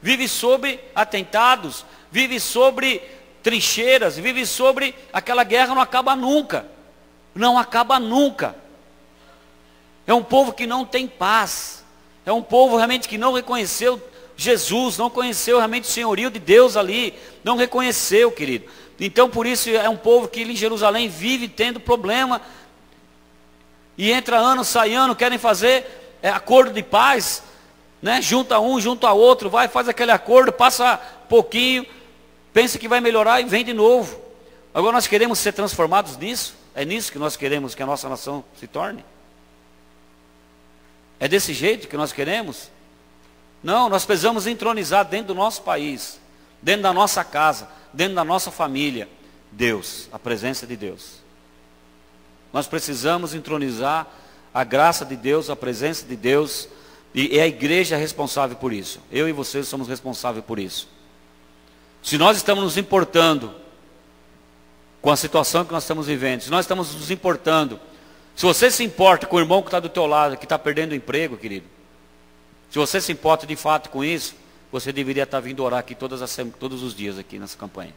vive sobre atentados, vive sobre trincheiras, vive sobre aquela guerra, não acaba nunca. Não acaba nunca. É um povo que não tem paz. É um povo realmente que não reconheceu Jesus, não conheceu realmente o senhorio de Deus ali, não reconheceu, querido. Então por isso é um povo que em Jerusalém vive tendo problema, e entra ano, sai ano, querem fazer acordo de paz, né? Junta um, junta outro, vai, faz aquele acordo, passa pouquinho, pensa que vai melhorar e vem de novo. Agora nós queremos ser transformados nisso? É nisso que nós queremos que a nossa nação se torne? É desse jeito que nós queremos? Não, nós precisamos entronizar dentro do nosso país, dentro da nossa casa, dentro da nossa família, Deus, a presença de Deus. Nós precisamos entronizar a graça de Deus, a presença de Deus, e é a igreja responsável por isso. Eu e vocês somos responsáveis por isso. Se nós estamos nos importando com a situação que nós estamos vivendo, se nós estamos nos importando, se você se importa com o irmão que está do teu lado, que está perdendo o emprego, querido, se você se importa de fato com isso, você deveria estar vindo orar aqui todos os dias aqui nessa campanha.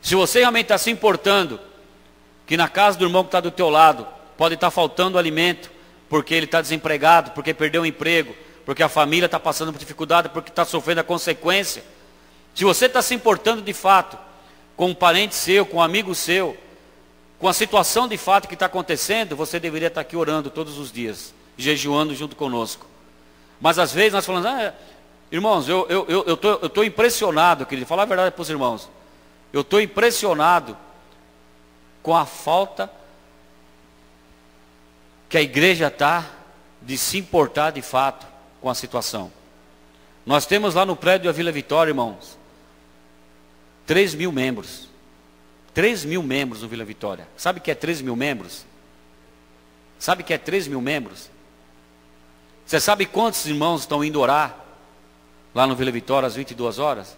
Se você realmente está se importando que na casa do irmão que está do teu lado pode estar faltando alimento, porque ele está desempregado, porque perdeu o emprego, porque a família está passando por dificuldade, porque está sofrendo a consequência. Se você está se importando de fato com um parente seu, com um amigo seu, com a situação de fato que está acontecendo, você deveria estar aqui orando todos os dias, jejuando junto conosco. Mas às vezes nós falamos, irmãos, eu estou impressionado, querido, falar a verdade para os irmãos. Eu estou impressionado com a falta que a igreja está de se importar de fato com a situação. Nós temos lá no prédio da Vila Vitória, irmãos, 3.000 membros. 3.000 membros no Vila Vitória. Sabe o que é 3.000 membros? Sabe o que é 3.000 membros? Você sabe quantos irmãos estão indo orar lá no Vila Vitória às 22 horas?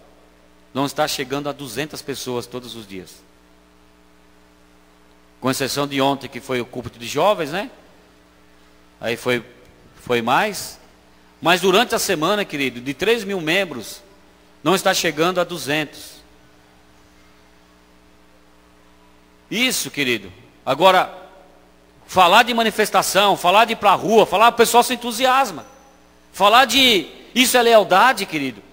Não está chegando a 200 pessoas todos os dias. Com exceção de ontem, que foi o culto de jovens, né? Aí foi mais. Mas durante a semana, querido, de 3.000 membros, não está chegando a 200. Isso, querido. Agora, falar de manifestação, falar de ir para a rua, falar, o pessoal se entusiasma. Falar de, isso é lealdade, querido.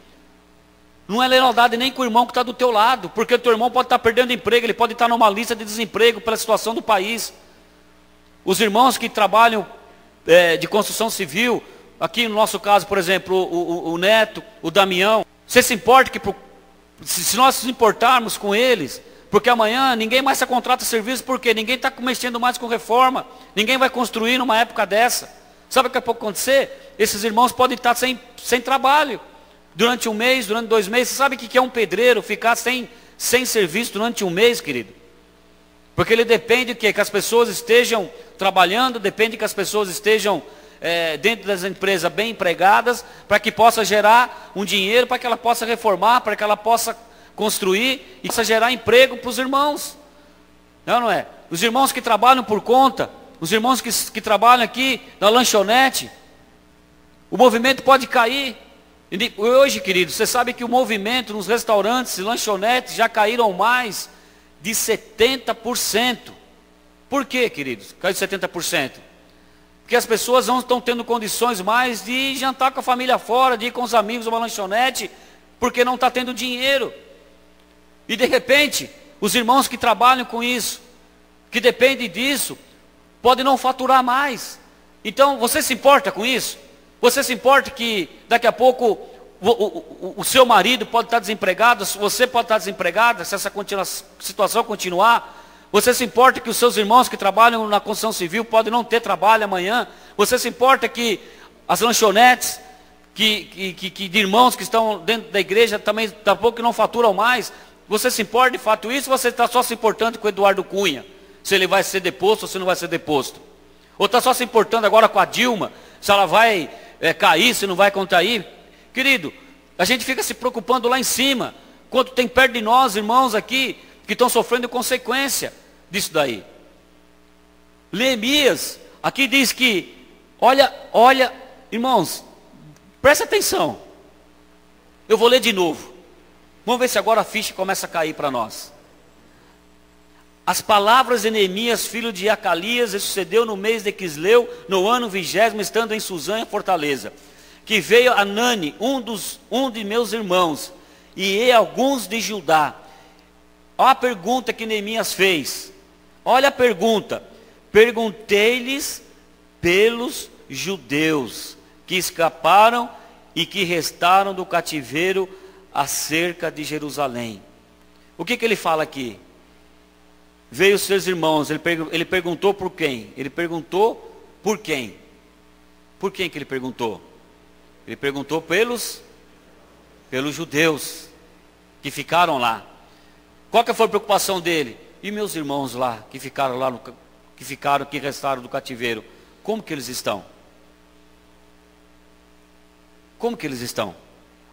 Não é lealdade nem com o irmão que está do teu lado, porque o teu irmão pode estar perdendo emprego, ele pode estar numa lista de desemprego pela situação do país. Os irmãos que trabalham de construção civil, aqui no nosso caso, por exemplo, o Neto, o Damião, você se importa que, se nós nos importarmos com eles, porque amanhã ninguém mais se contrata serviço, porque ninguém está mexendo mais com reforma, ninguém vai construir numa época dessa. Sabe o que pode acontecer? Esses irmãos podem estar sem trabalho, durante um mês, durante 2 meses. Você sabe o que é um pedreiro ficar sem serviço durante um mês, querido? Porque ele depende que as pessoas estejam trabalhando, depende que as pessoas estejam dentro das empresas bem empregadas, para que possa gerar um dinheiro, para que ela possa reformar, para que ela possa construir e possa gerar emprego para os irmãos. Não é? Os irmãos que trabalham por conta, os irmãos que trabalham aqui na lanchonete, o movimento pode cair. E hoje, querido, você sabe que o movimento nos restaurantes e lanchonetes já caíram mais de 70%. Por quê, queridos? Caiu de 70%. Porque as pessoas não estão tendo condições mais de jantar com a família fora, de ir com os amigos numa lanchonete, porque não está tendo dinheiro. E de repente, os irmãos que trabalham com isso, que dependem disso, podem não faturar mais. Então, você se importa com isso? Você se importa que daqui a pouco o seu marido pode estar desempregado, você pode estar desempregada, se essa situação continuar? Você se importa que os seus irmãos que trabalham na construção civil podem não ter trabalho amanhã? Você se importa que as lanchonetes, de irmãos que estão dentro da igreja também, daqui a pouco não faturam mais? Você se importa de fato isso, ou você está só se importando com o Eduardo Cunha, se ele vai ser deposto ou se não vai ser deposto? Ou está só se importando agora com a Dilma, se ela vai cair, se não vai contrair? Querido, a gente fica se preocupando lá em cima, quanto tem perto de nós, irmãos aqui, que estão sofrendo consequência disso daí. Neemias, aqui diz que, olha, irmãos, presta atenção. Eu vou ler de novo. Vamos ver se agora a ficha começa a cair para nós. As palavras de Neemias, filho de Acalias, sucedeu no mês de Quisleu, no ano 20º, estando em Suzã, fortaleza. Que veio Anani, um de meus irmãos, e alguns de Judá. Olha a pergunta que Neemias fez. Olha a pergunta. Perguntei-lhes pelos judeus que escaparam e que restaram do cativeiro acerca de Jerusalém. O que ele fala aqui? Veio os seus irmãos, ele perguntou por quem? Ele perguntou por quem? Por quem que ele perguntou? Ele perguntou pelos judeus que ficaram lá. Qual que foi a preocupação dele? e meus irmãos lá, que ficaram lá, que restaram do cativeiro, como que eles estão? Como que eles estão?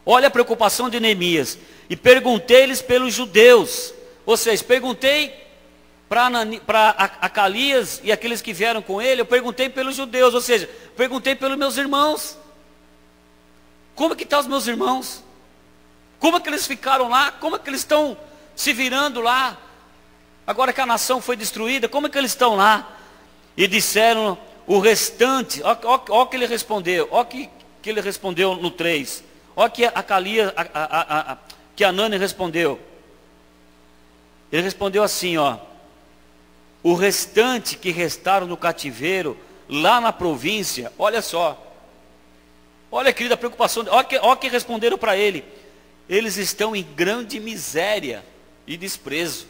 Olha a preocupação de Neemias. E perguntei-lhes pelos judeus. Ou seja, perguntei para Acalias e aqueles que vieram com ele, eu perguntei pelos judeus, ou seja, perguntei pelos meus irmãos. Como que estão os meus irmãos? Como é que eles ficaram lá? Como é que eles estão se virando lá? Agora que a nação foi destruída, como é que eles estão lá? E disseram o restante, olha o que ele respondeu, olha que ele respondeu no 3. Olha que Acalias, que Anani respondeu. Ele respondeu assim, ó. O restante que restaram no cativeiro, lá na província, olha só. Olha, querida, a preocupação, olha que responderam para ele. Eles estão em grande miséria e desprezo.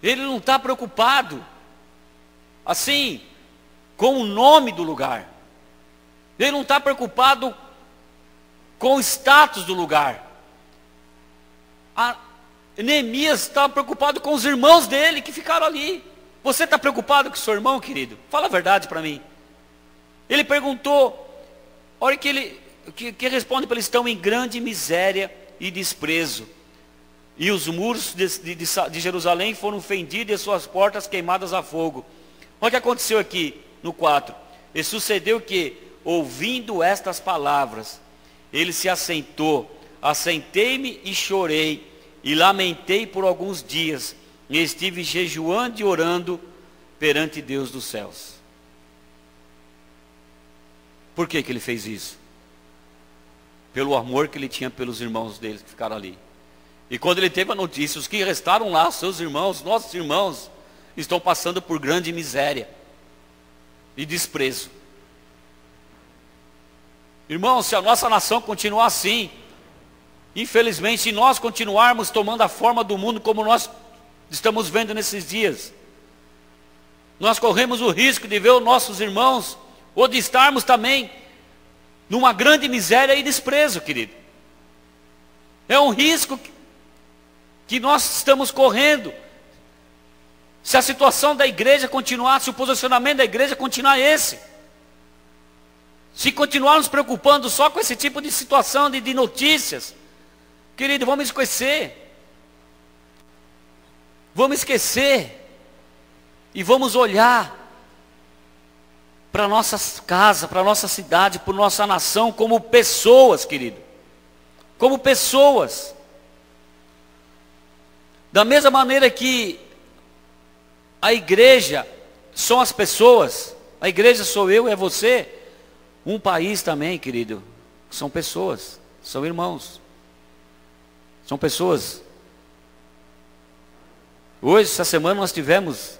Ele não está preocupado, assim, com o nome do lugar. Ele não está preocupado com o status do lugar. Neemias está preocupado com os irmãos dele que ficaram ali. Você está preocupado com o seu irmão, querido? Fala a verdade para mim. Ele perguntou, olha que ele responde para eles: estão em grande miséria e desprezo. E os muros de Jerusalém foram fendidos e suas portas queimadas a fogo. Olha o que aconteceu aqui no 4. E sucedeu que, ouvindo estas palavras, ele se assentou. Assentei-me e chorei, e lamentei por alguns dias, e estive jejuando e orando perante Deus dos céus. Por que ele fez isso? Pelo amor que ele tinha pelos irmãos dele que ficaram ali. E quando ele teve a notícia, os que restaram lá, seus irmãos, nossos irmãos, estão passando por grande miséria e desprezo. Irmãos, se a nossa nação continuar assim, infelizmente, se nós continuarmos tomando a forma do mundo como nós estamos vendo nesses dias, nós corremos o risco de ver os nossos irmãos, ou de estarmos também numa grande miséria e desprezo, querido. É um risco que nós estamos correndo. Se a situação da igreja continuar, se o posicionamento da igreja continuar esse, se continuarmos preocupando só com esse tipo de situação, de notícias, querido, vamos esquecer. Vamos esquecer. E vamos olhar para nossas casas, para nossa cidade, para nossa nação, como pessoas, querido. Como pessoas. Da mesma maneira que a igreja são as pessoas, a igreja sou eu e é você, um país também, querido, são pessoas, são irmãos, são pessoas. Hoje, essa semana nós tivemos,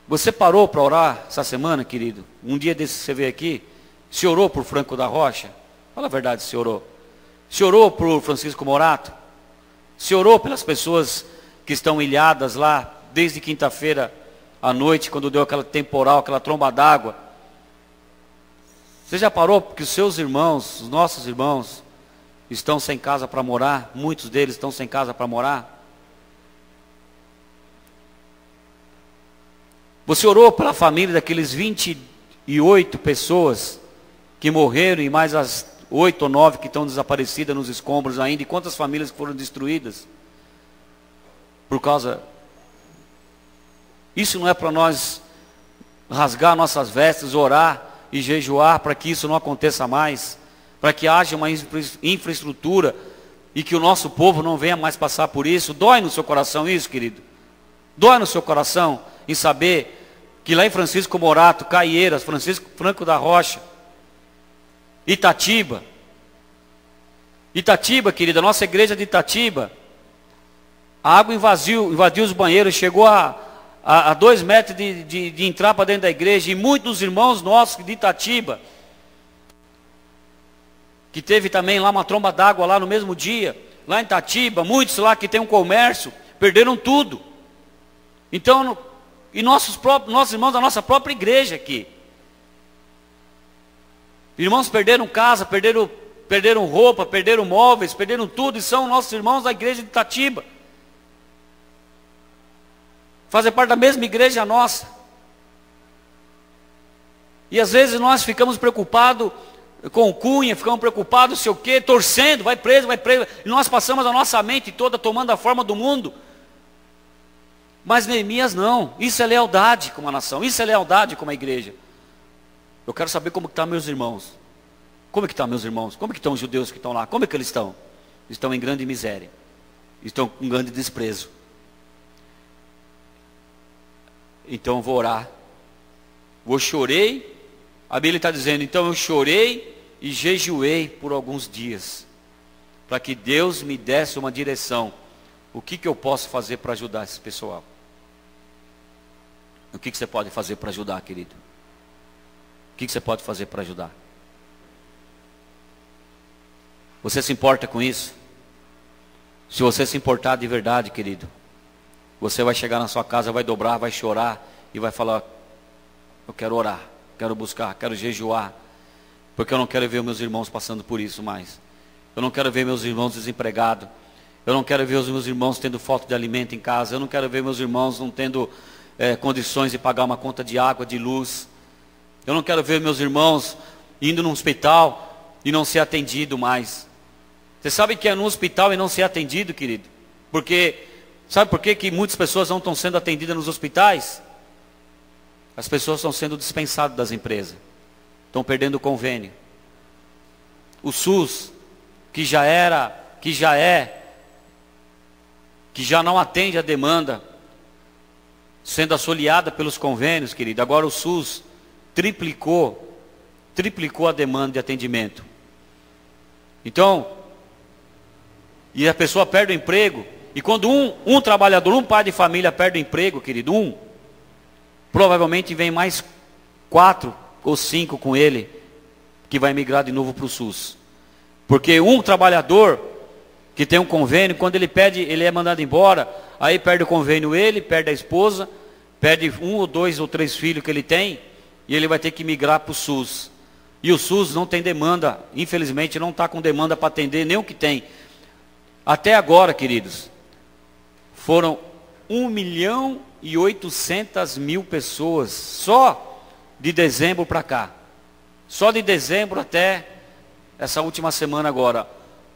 você parou para orar essa semana, querido? Um dia desse você veio aqui, se orou por Franco da Rocha? Fala a verdade, se orou. Se orou por Francisco Morato? Se orou pelas pessoas que estão ilhadas lá, desde quinta-feira à noite, quando deu aquela temporal, aquela tromba d'água? Você já parou porque os seus irmãos, os nossos irmãos, estão sem casa para morar? Muitos deles estão sem casa para morar. Você orou pela família daqueles 28 pessoas que morreram e mais as 8 ou 9 que estão desaparecidas nos escombros ainda? E quantas famílias que foram destruídas? Por causa... Isso não é para nós rasgar nossas vestes, orar e jejuar para que isso não aconteça mais? Para que haja uma infraestrutura e que o nosso povo não venha mais passar por isso? Dói no seu coração isso, querido? Dói no seu coração em saber que lá em Francisco Morato, Caieiras, Franco da Rocha, Itatiba, querida, nossa igreja de Itatiba, a água invadiu os banheiros, chegou a 2 metros de entrar para dentro da igreja, e muitos dos irmãos nossos de Itatiba, que teve também lá uma tromba d'água lá no mesmo dia, lá em Itatiba, muitos lá que tem um comércio, perderam tudo. Então, e nossos irmãos da nossa própria igreja aqui, irmãos perderam casa, perderam perderam roupa, perderam móveis, perderam tudo, e são nossos irmãos da igreja de Itatiba. Fazem parte da mesma igreja nossa. E às vezes nós ficamos preocupados com o Cunha, ficamos preocupados, sei o quê, torcendo, vai preso, e nós passamos a nossa mente toda tomando a forma do mundo. Mas Neemias não, isso é lealdade com a nação, isso é lealdade com a igreja. Eu quero saber como estão meus irmãos. Como é que estão meus irmãos? Como é que estão os judeus que estão lá? Como é que eles estão? Estão em grande miséria, estão com grande desprezo. Então eu vou orar. Eu chorei, a Bíblia está dizendo, então eu chorei e jejuei por alguns dias, para que Deus me desse uma direção. O que eu posso fazer para ajudar esse pessoal? O que você pode fazer para ajudar, querido? O que você pode fazer para ajudar? Você se importa com isso? Se você se importar de verdade, querido, você vai chegar na sua casa, vai dobrar, vai chorar e vai falar, eu quero orar, quero buscar, quero jejuar, porque eu não quero ver meus irmãos passando por isso mais. Eu não quero ver meus irmãos desempregados. Eu não quero ver os meus irmãos tendo falta de alimento em casa. Eu não quero ver meus irmãos não tendo condições de pagar uma conta de água, de luz. Eu não quero ver meus irmãos indo num hospital e não ser atendido mais. Você sabe que é no hospital e não ser atendido, querido? Sabe por que muitas pessoas não estão sendo atendidas nos hospitais? As pessoas estão sendo dispensadas das empresas. Estão perdendo o convênio. O SUS, que já não atende a demanda, sendo assoleada pelos convênios, querido. Agora o SUS triplicou a demanda de atendimento. Então, e a pessoa perde o emprego, e quando um trabalhador, um pai de família perde o emprego, querido, provavelmente vem mais 4 ou 5 com ele, que vai migrar de novo para o SUS. Porque um trabalhador que tem um convênio, quando ele é mandado embora, aí perde o convênio ele, perde a esposa, perde 1 ou 2 ou 3 filhos que ele tem, e ele vai ter que migrar para o SUS. E o SUS não tem demanda, infelizmente não está com demanda para atender nem o que tem. Até agora, queridos, foram 1.800.000 pessoas, só de dezembro para cá. Só de dezembro até essa última semana agora.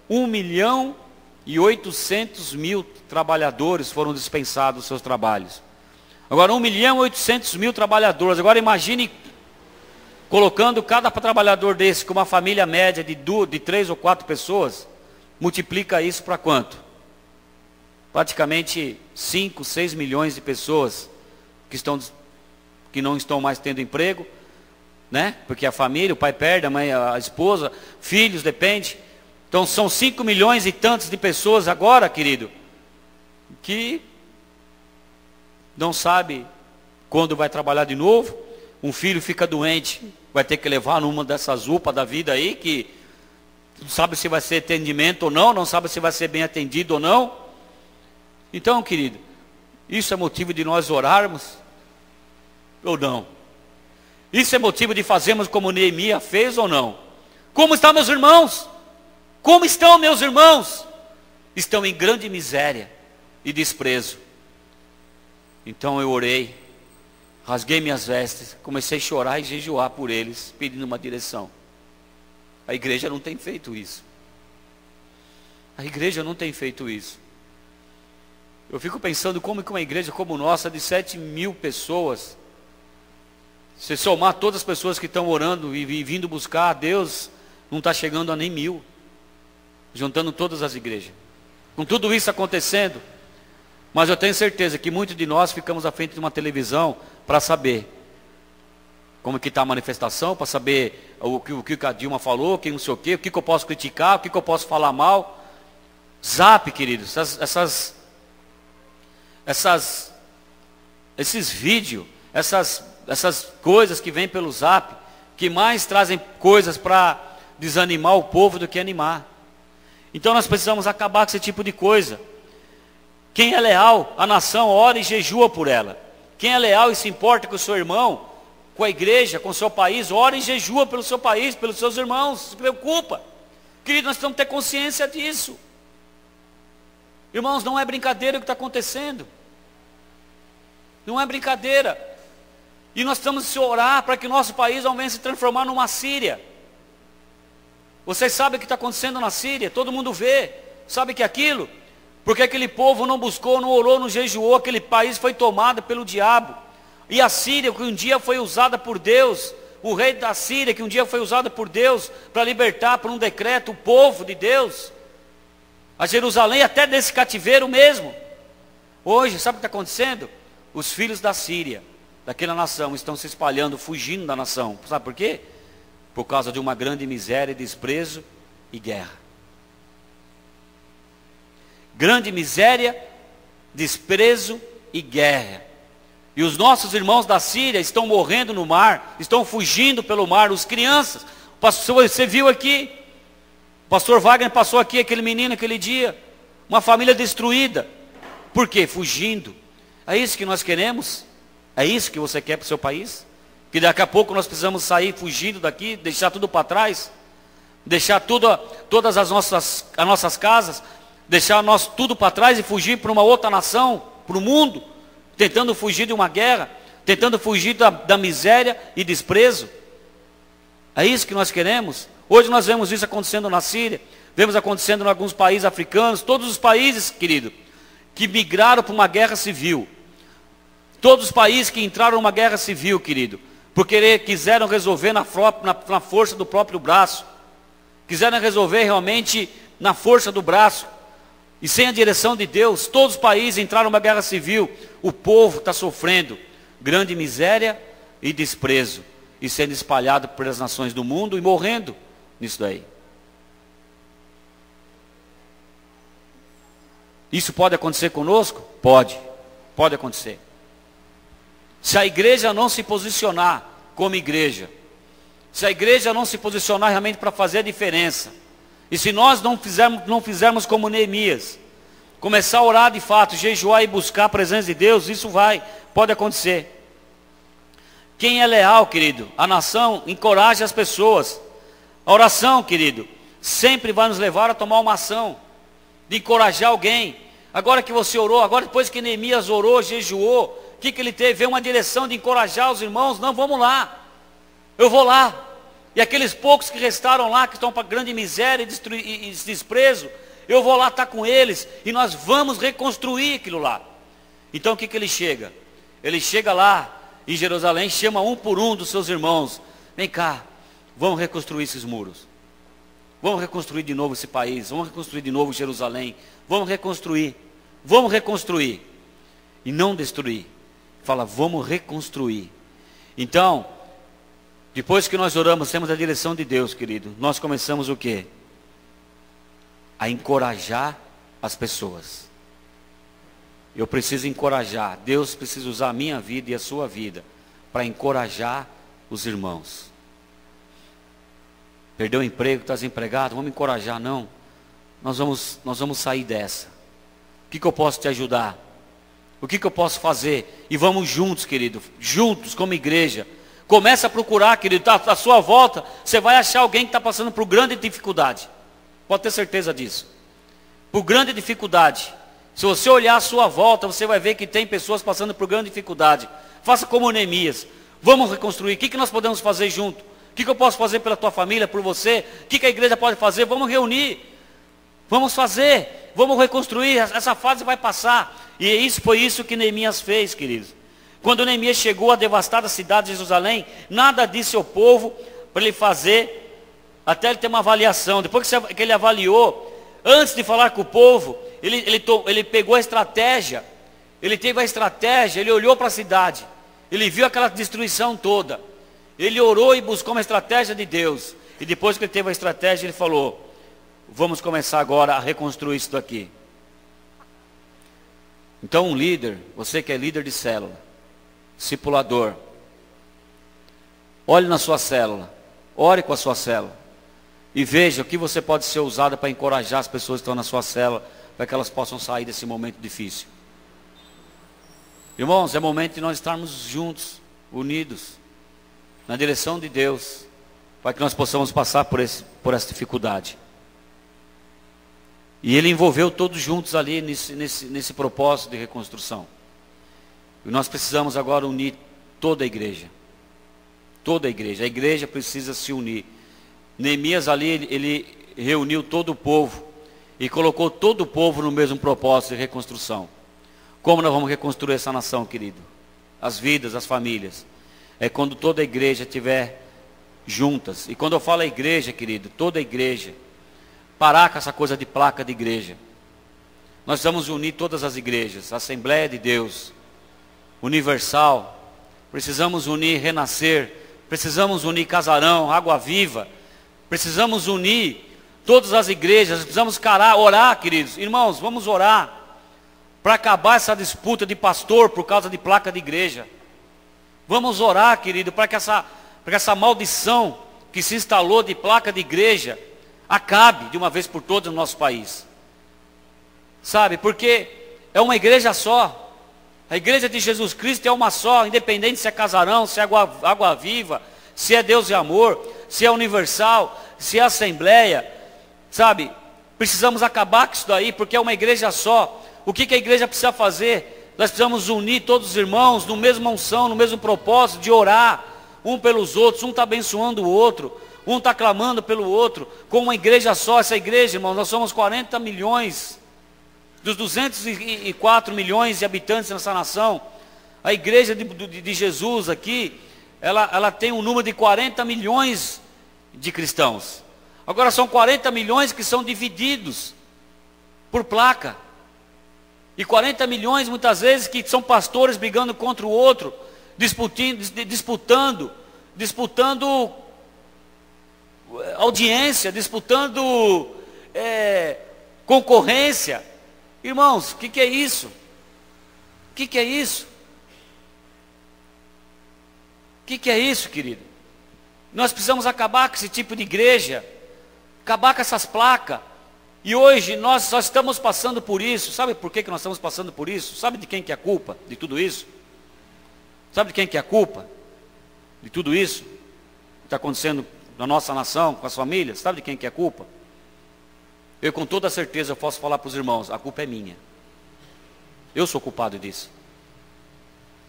1.800.000 trabalhadores foram dispensados dos seus trabalhos. Agora 1.800.000 trabalhadores. Agora imagine colocando cada trabalhador desse com uma família média de 3 ou 4 pessoas. Multiplica isso para quanto? Praticamente 5, 6 milhões de pessoas que não estão mais tendo emprego, né? Porque a família, o pai perde, a mãe, a esposa, filhos, depende. Então são 5 milhões e tantos de pessoas agora, querido, que não sabe quando vai trabalhar de novo. Um filho fica doente, vai ter que levar numa dessas UPA da vida aí, que não sabe se vai ser atendimento ou não sabe se vai ser bem atendido ou não. Então, querido, isso é motivo de nós orarmos ou não? Isso é motivo de fazermos como Neemias fez ou não? Como estão meus irmãos? Como estão meus irmãos? Estão em grande miséria e desprezo. Então eu orei, rasguei minhas vestes, comecei a chorar e jejuar por eles, pedindo uma direção. A igreja não tem feito isso. A igreja não tem feito isso. Eu fico pensando como que uma igreja como nossa, de 7.000 pessoas, se somar todas as pessoas que estão orando e vindo buscar a Deus, não está chegando a nem 1.000. Juntando todas as igrejas. Com tudo isso acontecendo, mas eu tenho certeza que muitos de nós ficamos à frente de uma televisão para saber como que está a manifestação, para saber o que a Dilma falou, que não sei o que eu posso criticar, o que eu posso falar mal. Zap, queridos, esses vídeos, essas coisas que vêm pelo Zap, que mais trazem coisas para desanimar o povo do que animar. Então nós precisamos acabar com esse tipo de coisa. Quem é leal à nação, ora e jejua por ela. Quem é leal e se importa com o seu irmão, com a igreja, com o seu país, ora e jejua pelo seu país, pelos seus irmãos, se preocupa. Querido, nós precisamos ter consciência disso. Irmãos, não é brincadeira o que está acontecendo. Não é brincadeira. E nós precisamos orar para que o nosso país não venha se transformar numa Síria. Vocês sabem o que está acontecendo na Síria? Todo mundo vê. Sabe que aquilo? Porque aquele povo não buscou, não orou, não jejuou. Aquele país foi tomado pelo diabo. E a Síria, que um dia foi usada por Deus, o rei da Síria, que um dia foi usado por Deus para libertar por um decreto o povo de Deus, a Jerusalém, até desse cativeiro mesmo. Hoje, sabe o que está acontecendo? Os filhos da Síria, daquela nação, estão se espalhando, fugindo da nação. Sabe por quê? Por causa de uma grande miséria, desprezo e guerra. Grande miséria, desprezo e guerra. E os nossos irmãos da Síria estão morrendo no mar, estão fugindo pelo mar, os crianças. Você viu aqui, o pastor Wagner passou aqui, aquele menino, aquele dia, uma família destruída. Por quê? Fugindo. É isso que nós queremos? É isso que você quer para o seu país? Que daqui a pouco nós precisamos sair fugindo daqui, deixar tudo para trás, deixar todas as nossas casas, deixar tudo para trás e fugir para uma outra nação, para o mundo, tentando fugir de uma guerra, tentando fugir da miséria e desprezo. É isso que nós queremos? Hoje nós vemos isso acontecendo na Síria, vemos acontecendo em alguns países africanos, todos os países, querido, que migraram para uma guerra civil. Todos os países que entraram numa guerra civil, querido, porque quiseram resolver na força do próprio braço, quiseram resolver realmente na força do braço, e sem a direção de Deus. Todos os países entraram numa guerra civil, o povo está sofrendo grande miséria e desprezo, e sendo espalhado pelas nações do mundo e morrendo nisso daí. Isso pode acontecer conosco? Pode acontecer. Se a igreja não se posicionar como igreja, se a igreja não se posicionar realmente para fazer a diferença, e se nós não fizermos como Neemias, começar a orar de fato, jejuar e buscar a presença de Deus, isso pode acontecer. Quem é leal, querido, a nação encoraja as pessoas. A oração, querido, sempre vai nos levar a tomar uma ação de encorajar alguém. Agora que você orou, agora depois que Neemias orou, jejuou, o que ele teve? Veio uma direção de encorajar os irmãos. Não, vamos lá, eu vou lá. E aqueles poucos que restaram lá, que estão para grande miséria e desprezo, eu vou lá estar com eles, e nós vamos reconstruir aquilo lá. Então o que ele chega? Ele chega lá em Jerusalém, chama um por um dos seus irmãos. Vem cá, vamos reconstruir esses muros. Vamos reconstruir de novo esse país, vamos reconstruir de novo Jerusalém. Vamos reconstruir. E não destruir. Fala, vamos reconstruir. Então, depois que nós oramos, temos a direção de Deus, querido. Nós começamos o quê? A encorajar as pessoas. Eu preciso encorajar. Deus precisa usar a minha vida e a sua vida para encorajar os irmãos. Perdeu o emprego, está desempregado, vamos encorajar, não. Nós vamos sair dessa. O que eu posso te ajudar? O que eu posso fazer? E vamos juntos, querido, juntos como igreja. Começa a procurar, querido, à sua volta, você vai achar alguém que está passando por grande dificuldade. Pode ter certeza disso. Por grande dificuldade. Se você olhar à sua volta, você vai ver que tem pessoas passando por grande dificuldade. Faça como Neemias. Vamos reconstruir. O que nós podemos fazer junto? O que eu posso fazer pela tua família, por você? O que a igreja pode fazer? Vamos reunir. Vamos fazer. Vamos reconstruir. Essa fase vai passar. E foi isso que Neemias fez, queridos. Quando Neemias chegou à devastada cidade de Jerusalém, nada disse ao povo para ele fazer, até ele ter uma avaliação. Depois que ele avaliou, antes de falar com o povo, ele pegou a estratégia, ele teve a estratégia, ele olhou para a cidade, ele viu aquela destruição toda, ele orou e buscou uma estratégia de Deus, e depois que ele teve a estratégia, ele falou, vamos começar agora a reconstruir isso daqui. Então um líder, você que é líder de célula, discipulador, olhe na sua célula, ore com a sua célula, e veja o que você pode ser usado para encorajar as pessoas que estão na sua célula, para que elas possam sair desse momento difícil. Irmãos, é momento de nós estarmos juntos, unidos, na direção de Deus, para que nós possamos passar por essa dificuldade. E ele envolveu todos juntos ali nesse propósito de reconstrução. E nós precisamos agora unir toda a igreja. Toda a igreja. A igreja precisa se unir. Neemias ali, ele reuniu todo o povo e colocou todo o povo no mesmo propósito de reconstrução. Como nós vamos reconstruir essa nação, querido? As vidas, as famílias. É quando toda a igreja estiver juntas. E quando eu falo a igreja, querido, toda a igreja, parar com essa coisa de placa de igreja. Nós precisamos unir todas as igrejas, a Assembleia de Deus, Universal, precisamos unir Renascer, precisamos unir Casarão, Água Viva, precisamos unir todas as igrejas, precisamos orar, queridos. Irmãos, vamos orar para acabar essa disputa de pastor por causa de placa de igreja. Vamos orar, querido, para que essa maldição que se instalou de placa de igreja acabe de uma vez por todas no nosso país. Sabe, porque é uma igreja só. A igreja de Jesus Cristo é uma só, independente se é Casarão, se é Água Viva, se é Deus e Amor, se é Universal, se é Assembleia. Sabe, precisamos acabar com isso daí, porque é uma igreja só. O que a igreja precisa fazer? Nós precisamos unir todos os irmãos no mesmo unção, no mesmo propósito de orar um pelos outros. Um está abençoando o outro, um está clamando pelo outro, com uma igreja só. Essa igreja, irmãos, nós somos 40 milhões, dos 204 milhões de habitantes nessa nação. A igreja de Jesus aqui, ela tem um número de 40 milhões de cristãos. Agora são 40 milhões que são divididos por placa. E 40 milhões muitas vezes que são pastores brigando contra o outro, disputando audiência, disputando concorrência. Irmãos, o que é isso? O que é isso? O que é isso, querido? Nós precisamos acabar com esse tipo de igreja, acabar com essas placas. E hoje nós só estamos passando por isso. Sabe por que nós estamos passando por isso? Sabe de quem que é a culpa de tudo isso? Sabe de quem que é a culpa de tudo isso que está acontecendo na nossa nação, com as famílias? Sabe de quem que é a culpa? Eu com toda certeza posso falar para os irmãos, a culpa é minha. Eu sou culpado disso.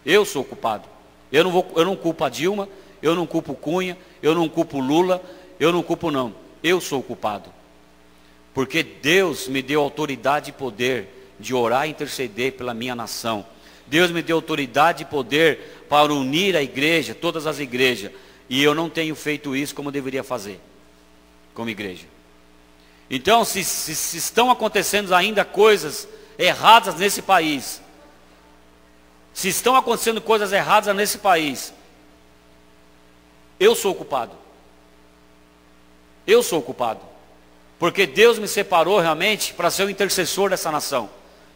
Eu sou culpado. Eu não culpo a Dilma, eu não culpo o Cunha, eu não culpo o Lula, eu não culpo não. Eu sou o culpado. Porque Deus me deu autoridade e poder de orar e interceder pela minha nação. Deus me deu autoridade e poder para unir a igreja, todas as igrejas. E eu não tenho feito isso como eu deveria fazer, como igreja. Então, se estão acontecendo ainda coisas erradas nesse país, se estão acontecendo coisas erradas nesse país, eu sou o culpado. Eu sou o culpado. Porque Deus me separou realmente para ser o intercessor dessa nação.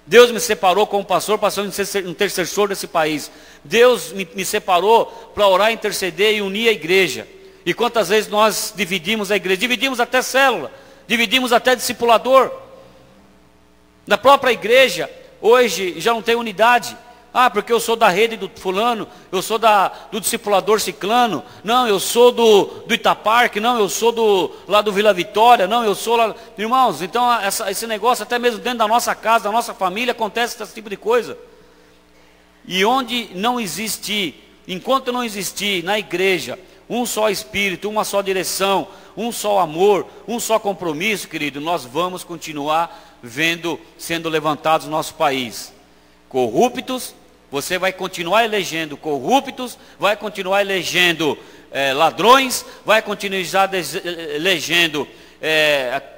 Deus me separou como pastor para ser o intercessor desse país. Deus me separou para orar, interceder e unir a igreja. E quantas vezes nós dividimos a igreja? Dividimos até célula, dividimos até discipulador. Na própria igreja, hoje já não tem unidade. Ah, porque eu sou da rede do fulano, eu sou do discipulador ciclano, não, eu sou do Itaparque, não, eu sou lá do Vila Vitória, não, eu sou lá... Irmãos, então esse negócio até mesmo dentro da nossa casa, da nossa família, acontece esse tipo de coisa. E onde não existir, enquanto não existir na igreja, um só espírito, uma só direção, um só amor, um só compromisso, querido, nós vamos continuar sendo levantados no nosso país. Corruptos, você vai continuar elegendo corruptos, vai continuar elegendo ladrões, vai continuar elegendo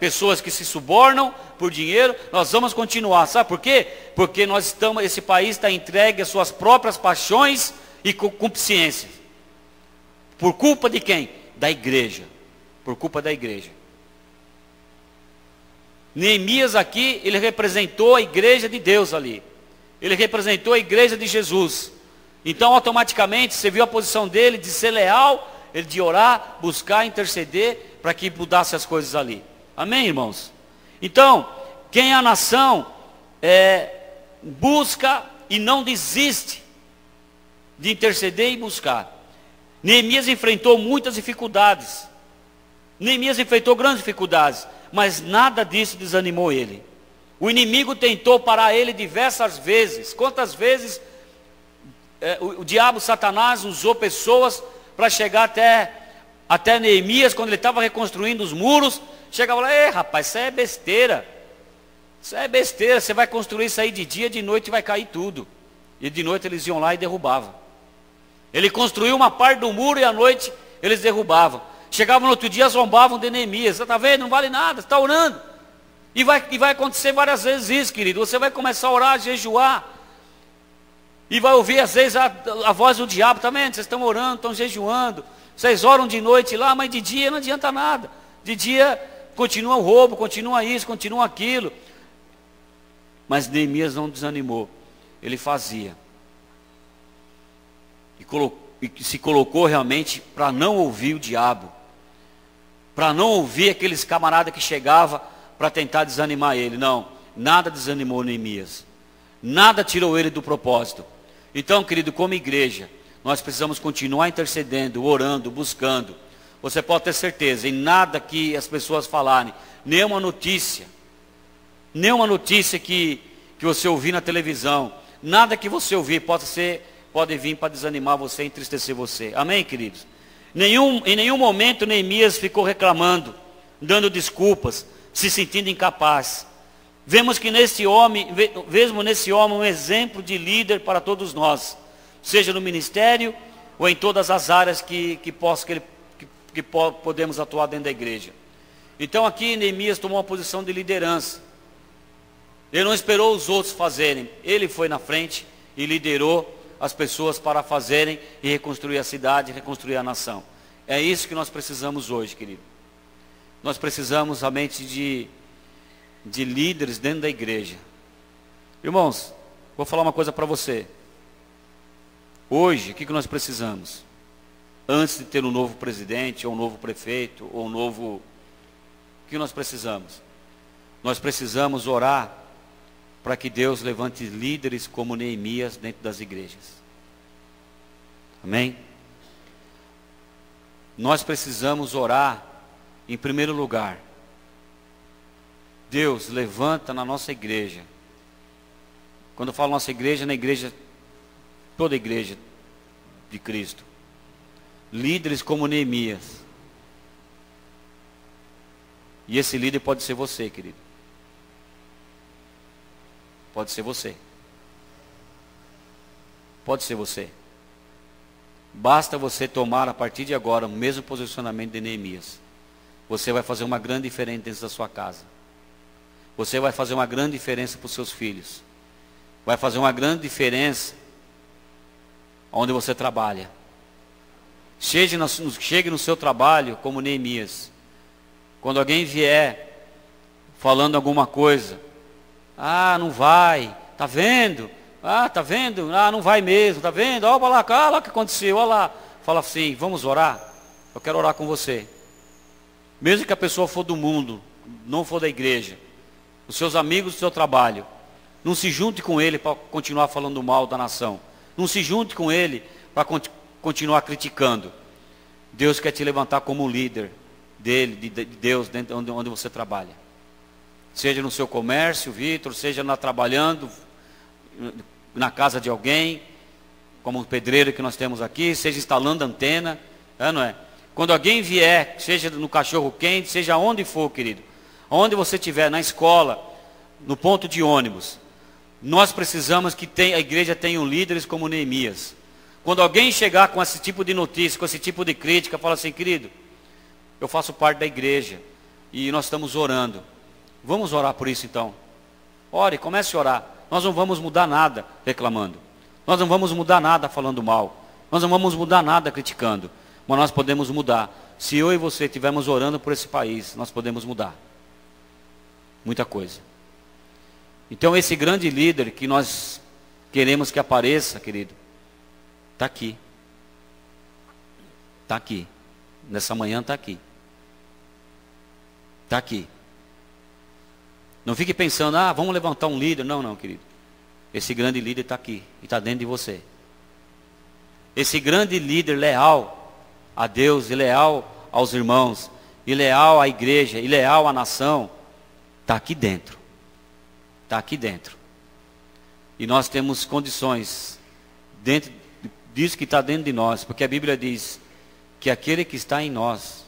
pessoas que se subornam por dinheiro. Nós vamos continuar, sabe por quê? Porque esse país está entregue às suas próprias paixões e concupiscências. Por culpa de quem? Da igreja. Por culpa da igreja. Neemias aqui, ele representou a igreja de Deus ali. Ele representou a igreja de Jesus. Então automaticamente você viu a posição dele de ser leal, ele de orar, buscar, interceder para que mudasse as coisas ali. Amém, irmãos? Então, quem é a nação busca e não desiste de interceder e buscar. Neemias enfrentou muitas dificuldades. Neemias enfrentou grandes dificuldades, mas nada disso desanimou ele. O inimigo tentou parar ele diversas vezes. Quantas vezes o diabo, Satanás, usou pessoas para chegar até Neemias, quando ele estava reconstruindo os muros, chegava lá: rapaz, isso é besteira. Isso é besteira, você vai construir isso aí de dia, de noite vai cair tudo. E de noite eles iam lá e derrubavam. Ele construiu uma parte do muro e à noite eles derrubavam. Chegavam no outro dia, zombavam de Neemias. Está vendo? Não vale nada, está orando. E vai acontecer várias vezes isso, querido. Você vai começar a orar, a jejuar. E vai ouvir às vezes a voz do diabo. Está vendo? Vocês estão orando, estão jejuando. Vocês oram de noite lá, mas de dia não adianta nada. De dia continua o roubo, continua isso, continua aquilo. Mas Neemias não desanimou. Ele fazia. E se colocou realmente para não ouvir o diabo. Para não ouvir aqueles camaradas que chegavam para tentar desanimar ele. Não, nada desanimou Neemias. Nada tirou ele do propósito. Então, querido, como igreja, nós precisamos continuar intercedendo, orando, buscando. Você pode ter certeza, em nada que as pessoas falarem, nenhuma notícia que você ouvir na televisão, nada que você ouvir pode vir para desanimar você, entristecer você. Amém, queridos? Em nenhum momento Neemias ficou reclamando, dando desculpas, se sentindo incapaz. Vemos nesse homem um exemplo de líder para todos nós, seja no ministério ou em todas as áreas que podemos atuar dentro da igreja. Então aqui Neemias tomou uma posição de liderança. Ele não esperou os outros fazerem, ele foi na frente e liderou as pessoas para fazerem e reconstruir a cidade, reconstruir a nação. É isso que nós precisamos hoje, querido. Nós precisamos somente de líderes dentro da igreja. Irmãos, vou falar uma coisa para você. Hoje, o que nós precisamos? Antes de ter um novo presidente, ou um novo prefeito, ou o que nós precisamos? Nós precisamos orar para que Deus levante líderes como Neemias dentro das igrejas. Amém? Nós precisamos orar, em primeiro lugar, Deus levanta na nossa igreja. Quando eu falo nossa igreja, na igreja, toda a igreja de Cristo, líderes como Neemias. E esse líder pode ser você, querido. Pode ser você. Pode ser você. Basta você tomar a partir de agora o mesmo posicionamento de Neemias. Você vai fazer uma grande diferença dentro da sua casa. Você vai fazer uma grande diferença para os seus filhos. Vai fazer uma grande diferença onde você trabalha. Chegue no seu trabalho como Neemias. Quando alguém vier falando alguma coisa, não vai, tá vendo? Tá vendo? Não vai mesmo, tá vendo? Olha lá o que aconteceu, olha lá. Fala assim: vamos orar? Eu quero orar com você. Mesmo que a pessoa for do mundo, não for da igreja, os seus amigos do seu trabalho, não se junte com ele para continuar falando mal da nação. Não se junte com ele para continuar criticando. Deus quer te levantar como líder de Deus dentro onde você trabalha. Seja no seu comércio, Vitor, seja trabalhando na casa de alguém, como o pedreiro que nós temos aqui, seja instalando antena, não é? Quando alguém vier, seja no cachorro quente, seja onde for, querido, onde você estiver, na escola, no ponto de ônibus, nós precisamos que a igreja tenha líderes como Neemias. Quando alguém chegar com esse tipo de notícia, com esse tipo de crítica, fala assim: querido, eu faço parte da igreja e nós estamos orando. Vamos orar por isso então. Ore, comece a orar. Nós não vamos mudar nada reclamando. Nós não vamos mudar nada falando mal. Nós não vamos mudar nada criticando. Mas nós podemos mudar. Se eu e você estivermos orando por esse país, nós podemos mudar muita coisa. Então esse grande líder que nós queremos que apareça, querido, está aqui. Está aqui. Nessa manhã está aqui. Está aqui. Não fique pensando: vamos levantar um líder. Não, querido. Esse grande líder está aqui. E está dentro de você. Esse grande líder leal a Deus e leal aos irmãos, e leal à igreja, e leal à nação, está aqui dentro. Está aqui dentro. E nós temos condições, dentro disso que está dentro de nós, porque a Bíblia diz que aquele que está em nós,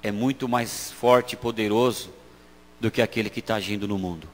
é muito mais forte e poderoso do que aquele que está agindo no mundo.